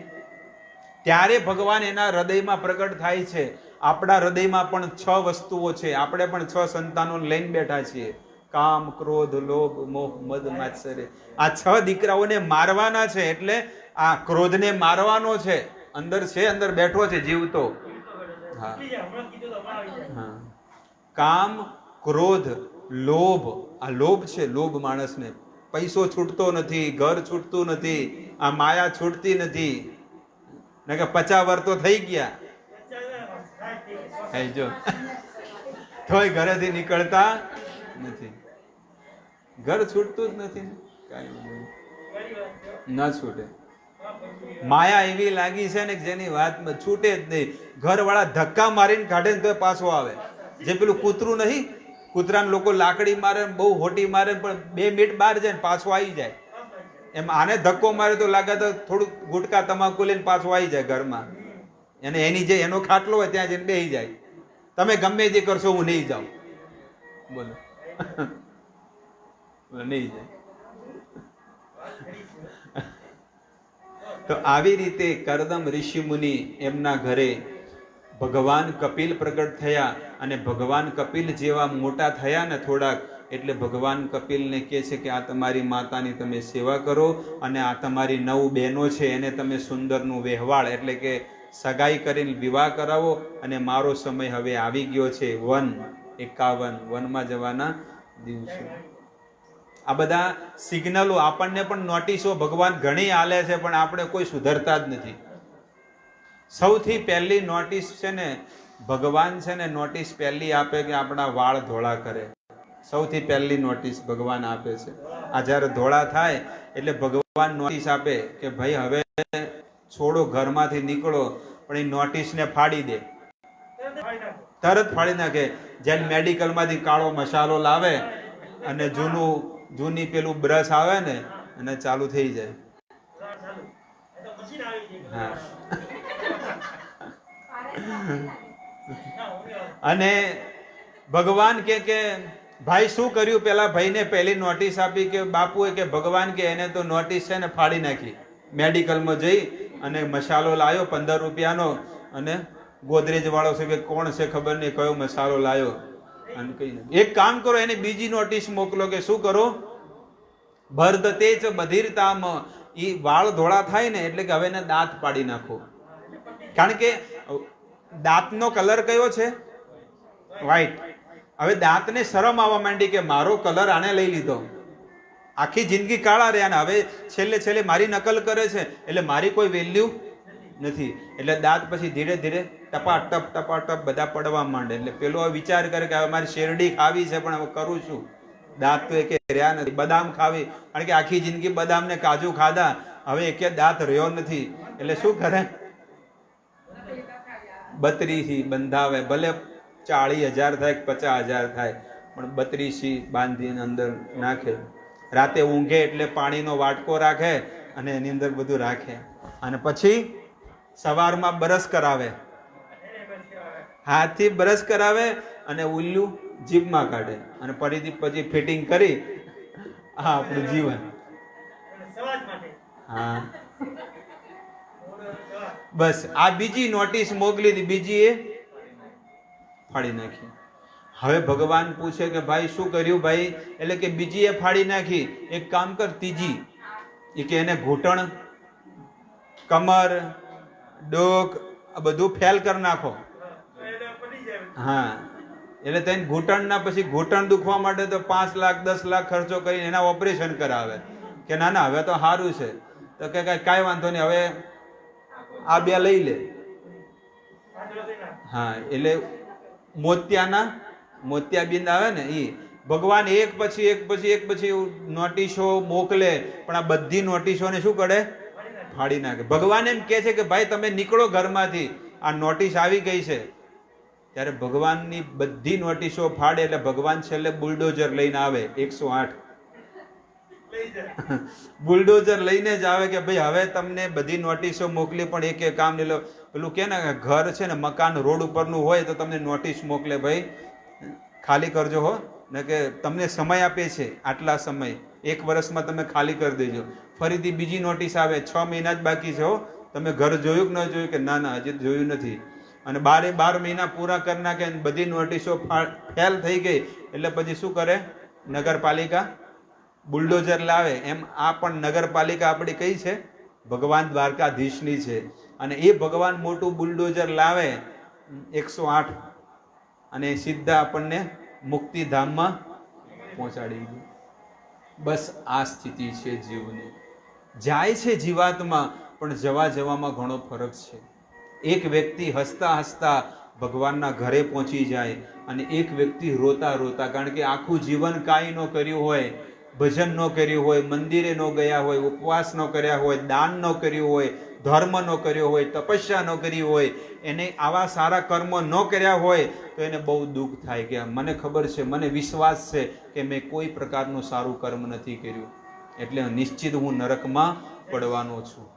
ત્યારે ભગવાન એના હૃદયમાં પ્રગટ થાય છે. આપણા હૃદયમાં પણ 6 વસ્તુઓ છે. આપણે પણ 6 સંતાનો લઈને બેઠા છીએ: કામ, ક્રોધ, લોભ, મોહ, મદ, માત્સર્ય. આ 6 દીકરાઓને મારવાના છે. એટલે આ ક્રોધને મારવાનો છે. અંદર છે, અંદર બેઠો છે જીવતો. હા, કામ, ક્રોધ, લોભ. આ લોભ છે. લોભ માણસને, પૈસો છૂટતો નથી, ઘર છૂટતું નથી, આ માયા છૂટતી નથી. ને કે 50 વર્ષ તો થઈ ગયા જો તોય ઘરેથી નીકળતા નથી. ઘર છૂટતું જ નથી, કઈ ના છૂટે. માયા એવી લાગી છે ને જેની વાત છૂટે જ નહીં. ઘર વાળા ધક્કા મારીને કાઢે ને તો પાછો આવે. જે પેલું કૂતરું નહીં, કૂતરાને લોકો લાકડી મારે, બહુ હોટી મારે, પણ 2 મિનિટ બહાર જાય ને પાછો આવી જાય. એમ આને ધક્કો મારે તો લાગે તો થોડુંક ગુટકા તમાકુ લઈને પાછો આવી જાય ઘરમાં. એને એની જે એનો ખાટલો હોય ત્યાં જઈને બેસી જાય. તમે ગમે તે કરશો, હું નહીં જાઉં. બોલો, નહીં જાય. તો આવી રીતે કરદમ ઋષિ મુનિ એમના ઘરે ભગવાન કપિલ પ્રગટ થયા. અને ભગવાન કપિલ જેવા મોટા થયા ને થોડાક, એટલે ભગવાન કપિલને કહે છે કે આ તમારી માતાની તમે સેવા કરો, અને આ તમારી 9 બહેનો છે એને તમે સુંદરનું વહેવાળ, એટલે કે સગાઈ કરીને વિવાહ કરાવો. અને મારો સમય હવે આવી ગયો છે, 51 વનમાં જવાના દિવસો. આ બધા સિગ્નલો આપણને પણ નોટિસો ભગવાન ઘણી આલે છે, પણ આપણે કોઈ સુધરતા જ નથી. સૌથી પહેલી નોટિસ છે ને ભગવાન છે ને, નોટિસ પહેલી આપે કે આપણા વાળ ધોળા કરે. સૌથી પહેલી નોટિસ ભગવાન આપે છે. આ જ્યારે ધોળા થાય એટલે ભગવાન નોટિસ આપે કે ભાઈ હવે છોડો, ઘરમાંથી નીકળો. પણ એ નોટિસને ફાડી દે. તરત ફાડી નાખે. જેમ મેડિકલમાંથી કાળો મસાલો લાવે અને જૂની પેલું બ્રશ આવે ને અને ચાલુ થઈ જાય. હા. અને ભગવાન કે ભાઈ શું કર્યું? પેલા ભાઈને પહેલી નોટિસ આપી કે બાપુએ કે ભગવાન કે એને તો નોટિસ છે ને ફાડી નાખી. મેડિકલમાં જઈ અને મસાલો લાવ્યો 15 રૂપિયાનો અને ગોદરેજ વાળો છે કે કોણ છે ખબર નહીં કયો મસાલો લાવ્યો અને કઈ એક કામ કરો એને બીજી નોટિસ મોકલો કે શું કરો? ભરત તેજ બધીરતામ, ઈ વાળ ધોળા થાય ને એટલે કે હવે એને દાંત પાડી નાખો. કારણ કે દાંતનો કલર કયો છે? વ્હાઈટ. હવે દાંતને શરમ આવવા માંડી કે મારો કલર આને લઈ લીધો, આખી જિંદગી કાળા રહ્યા, હવે છેલ્લે મારી નકલ કરે છે એટલે મારી કોઈ વેલ્યુ નથી. એટલે દાંત પછી ધીરે ધીરે ટપાટપ બધા પડવા માંડે. એટલે પેલો વિચાર કરે કે હવે મારી શેરડી ખાવી છે પણ હવે કરું શું? દાંત તો એકે રહ્યા નથી. બદામ ખાવી, કારણ કે આખી જિંદગી બદામ ને કાજુ ખાધા, હવે એકે દાંત રહ્યો નથી. એટલે શું કરે? બત્રીસી બંધાવે, ભલે 40,000 થાય 50,000 થાય પણ બત્રીસી બાંધીને અંદર નાખે. રાતે ઊંઘે એટલે પાણીનો વાટકો રાખે અને એની અંદર બધું રાખે. અને પછી સવારમાં બ્રશ કરાવે, હાથથી બ્રશ કરાવે અને ઉલ્લું જીભમાં કાઢે અને ફરીથી પછી ફિટિંગ કરી. હા, આપણું જીવન. હા, બસ આ બીજી નોટિસ મોકલી હતી, બીજી એ ફાડી નાખી. હવે ભગવાન પૂછે કે ભાઈ શું કર્યું ભાઈ? એટલે કે બીજી એ ફાડી નાખી. એક કામ કર, ત્રીજી એ કે એને ઘૂંટણ, કમર, ડોક આ બધું ફેલ કરી નાખો. હા, એટલે તેને ઘૂંટણના પછી ઘૂંટણ દુખવા માટે તો 5 લાખ 10 લાખ ખર્ચો કરીને એના ઓપરેશન કરાવે. કે ના ના હવે તો સારું છે. તો કે કાંઈ વાંધો નહીં, હવે આ 2 લઈ લે. હા, એટલે મોતિયાબિંદ આવે ને ઈ ભગવાન એક પછી નોટિસો મોકલે, પણ આ બધી નોટિસોને શું કરે? ફાડી નાખે. ભગવાન એમ કે છે કે ભાઈ તમે નીકળો ઘરમાંથી, આ નોટિસ આવી ગઈ છે. ત્યારે ભગવાનની બધી નોટિસો ફાડે એટલે ભગવાન છેલ્લે બુલડોઝર લઈને આવે. 108 બુલડોઝર લઈને જ આવે કે ભાઈ હવે તમને બધી નોટિસો મોકલી પણ એક કામ નહીં લો. પેલું કે ને ઘર છે ને મકાન રોડ ઉપરનું હોય તો તમને નોટિસ મોકલે, ભાઈ ખાલી કરજો હો, ને કે તમને સમય આપે છે આટલા સમય, 1 વર્ષમાં તમે ખાલી કરી દેજો. ફરીથી બીજી નોટિસ આવે, 6 મહિના જ બાકી છે હો, તમે ઘર જોયું કે ન જોયું? કે ના ના હજી જોયું નથી. અને 12 મહિના પૂરા કરી નાખે, બધી નોટિસો ફેલ થઈ ગઈ એટલે પછી શું કરે? નગરપાલિકા બુલડોઝર લાવે. એમ આ પણ નગરપાલિકા આપણી કઈ છે? ભગવાન દ્વારકાધીશની છે. અને એ ભગવાન મોટું બુલડોઝર લાવે 108 અને સીધા આપણને મુક્તિધામમાં પહોંચાડી દે. બસ આ સ્થિતિ છે જીવની. જાય છે જીવાત્મા, પણ જવામાં ઘણો ફરક છે. એક વ્યક્તિ હસતા હસતા ભગવાનના ઘરે પહોંચી જાય અને એક વ્યક્તિ રોતા રોતા, કારણ કે આખું જીવન કાંઈ ન કર્યું હોય, ભજન ન કર્યું હોય, મંદિરે ન ગયા હોય, ઉપવાસ ન કર્યા હોય, દાન ન કર્યું હોય, ધર્મ ન કર્યો હોય, તપસ્યા ન કરી હોય, એને આવા સારા કર્મ ન કર્યા હોય તો એને બહુ દુઃખ થાય કે મને ખબર છે, મને વિશ્વાસ છે કે મેં કોઈ પ્રકારનું સારું કર્મ નથી કર્યું, એટલે નિશ્ચિત હું નરકમાં પડવાનો છું.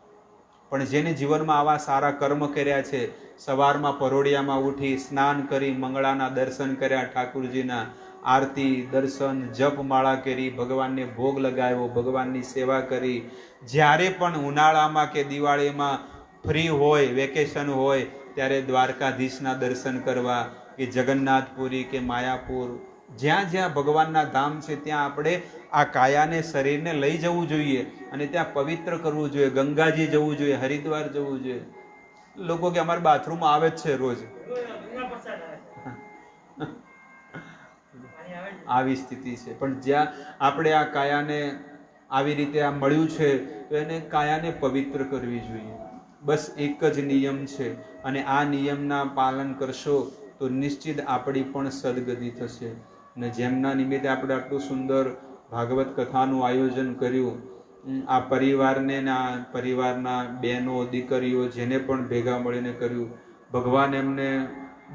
પણ જેને જીવનમાં આવા સારા કર્મ કર્યા છે, સવારમાં પરોડિયામાં ઉઠી સ્નાન કરી મંગળાના દર્શન કર્યા, ઠાકુરજીના આરતી દર્શન જપમાળા કરી, ભગવાનને ભોગ લગાવ્યો, ભગવાનની સેવા કરી, જ્યારે પણ ઉનાળામાં કે દિવાળીમાં ફ્રી હોય, વેકેશન હોય ત્યારે દ્વારકાધીશના દર્શન કરવા કે જગન્નાથપુરી કે માયાપુર, જ્યાં જ્યાં ભગવાનના ધામ છે ત્યાં આપણે આ કાયાને શરીરને લઈ જવું જોઈએ અને ત્યાં પવિત્ર કરવું જોઈએ. ગંગાજી જવું જોઈએ, હરિદ્વાર જવું જોઈએ. લોકો કે અમારા બાથરૂમમાં આવે જ છે રોજ. આવી સ્થિતિ છે. પણ જ્યાં આપણે આ કાયાને આવી રીતે આ મળ્યું છે તો એને કાયાને પવિત્ર કરવી જોઈએ. બસ એક જ નિયમ છે અને આ નિયમના પાલન કરશો તો નિશ્ચિત આપણી પણ સદગતિ થશે. અને જેમના નિમિત્તે આપણે આટલું સુંદર ભાગવત કથાનું આયોજન કર્યું, આ પરિવારને આ પરિવારના બહેનો દીકરીઓ જેને પણ ભેગા મળીને કર્યું, ભગવાન એમને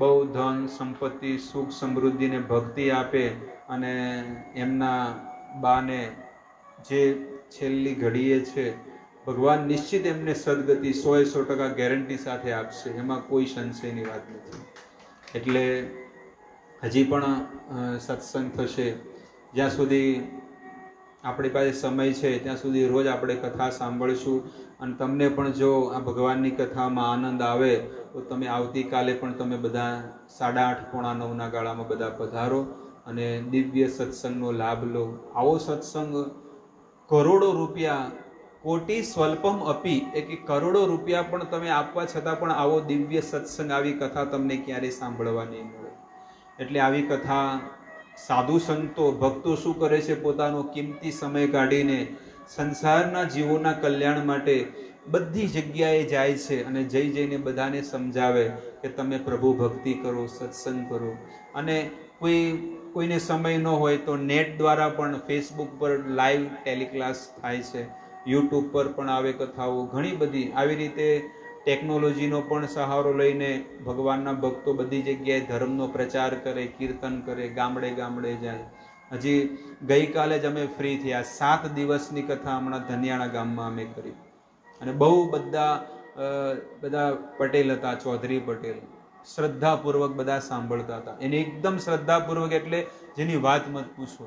બહુ ધન સંપત્તિ સુખ સમૃદ્ધિ ને ભક્તિ આપે અને એમના બાને જે છેલ્લી ઘડીએ છે ભગવાન નિશ્ચિત એમને સદગતિ 100% ગેરંટી સાથે આપશે, એમાં કોઈ સંશયની વાત નથી. એટલે હજી પણ સત્સંગ થશે. જ્યાં સુધી આપણી પાસે સમય છે ત્યાં સુધી રોજ આપણે કથા સાંભળશું. અને તમને પણ જો આ ભગવાનની કથામાં આનંદ આવે તો તમે આવતીકાલે પણ તમે બધા 8:30 પોણા 9ના ગાળામાં બધા પધારો અને દિવ્ય સત્સંગનો લાભ લો. આવો સત્સંગ કરોડો રૂપિયા, કોટી સ્વલ્પમ અપી, કે કરોડો રૂપિયા પણ તમે આપવા છતાં પણ આવો દિવ્ય સત્સંગ, આવી કથા તમને ક્યારેય સાંભળવા નહીં મળે. એટલે આવી કથા સાધુ સંતો ભક્તો શું કરે છે, પોતાનો કિંમતી સમય કાઢીને સંસારના જીવોના કલ્યાણ માટે બધી જગ્યાએ જાય છે અને જઈને બધાને સમજાવે કે તમે પ્રભુ ભક્તિ કરો, સત્સંગ કરો. અને કોઈને સમય ન હોય તો નેટ દ્વારા પણ ફેસબુક પર લાઈવ ટેલિક્લાસ થાય છે, યુટ્યુબ પર પણ આવે કથાઓ ઘણી બધી. આવી રીતે ટેકનોલોજીનો પણ સહારો લઈને ભગવાનના ભક્તો બધી જગ્યાએ ધર્મનો પ્રચાર કરે, કીર્તન કરે, ગામડે ગામડે જાય. હજી ગઈકાલે જ અમે ફ્રી થયા, 7 દિવસની કથા હમણાં ધનિયાણા ગામમાં અમે કરી. અને બહુ બધા પટેલ હતા, ચૌધરી પટેલ, શ્રદ્ધાપૂર્વક બધા સાંભળતા હતા. એને એકદમ શ્રદ્ધાપૂર્વક, એટલે જેની વાત મત પૂછો.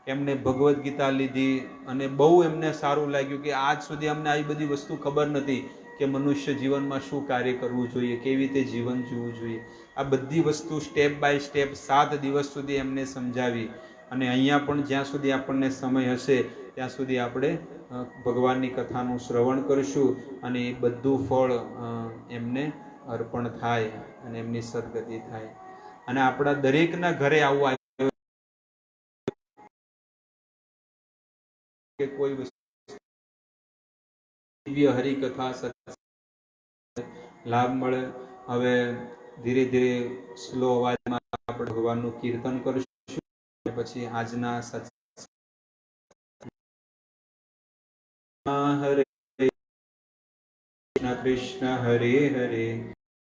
એમને ભગવદ્ ગીતા લીધી અને બહુ એમને સારું લાગ્યું કે આજ સુધી અમને આવી બધી વસ્તુ ખબર નથી કે મનુષ્ય જીવનમાં શું કાર્ય કરવું જોઈએ, કેવી રીતે જીવન જીવવું જોઈએ. આ બધી વસ્તુ સ્ટેપ બાય સ્ટેપ 7 દિવસ સુધી એમને સમજાવી. અને અહીંયા પણ જ્યાં સુધી આપણને સમય હશે ત્યાં સુધી આપણે ભગવાનની કથાનું શ્રવણ કરીશું અને એ બધું ફળ એમને અર્પણ થાય અને એમની સદગતિ થાય. અને આપણા દરેકના ઘરે આવું આવ્યું કે કોઈ દિવ્ય હરિકથા લાભ મળે. હવે ધીરે ધીરે સ્લો અવાજમાં આપણે ભગવાનનું કીર્તન કરીશું. પછી આજના હરે કૃષ્ણ કૃષ્ણ હરે હરે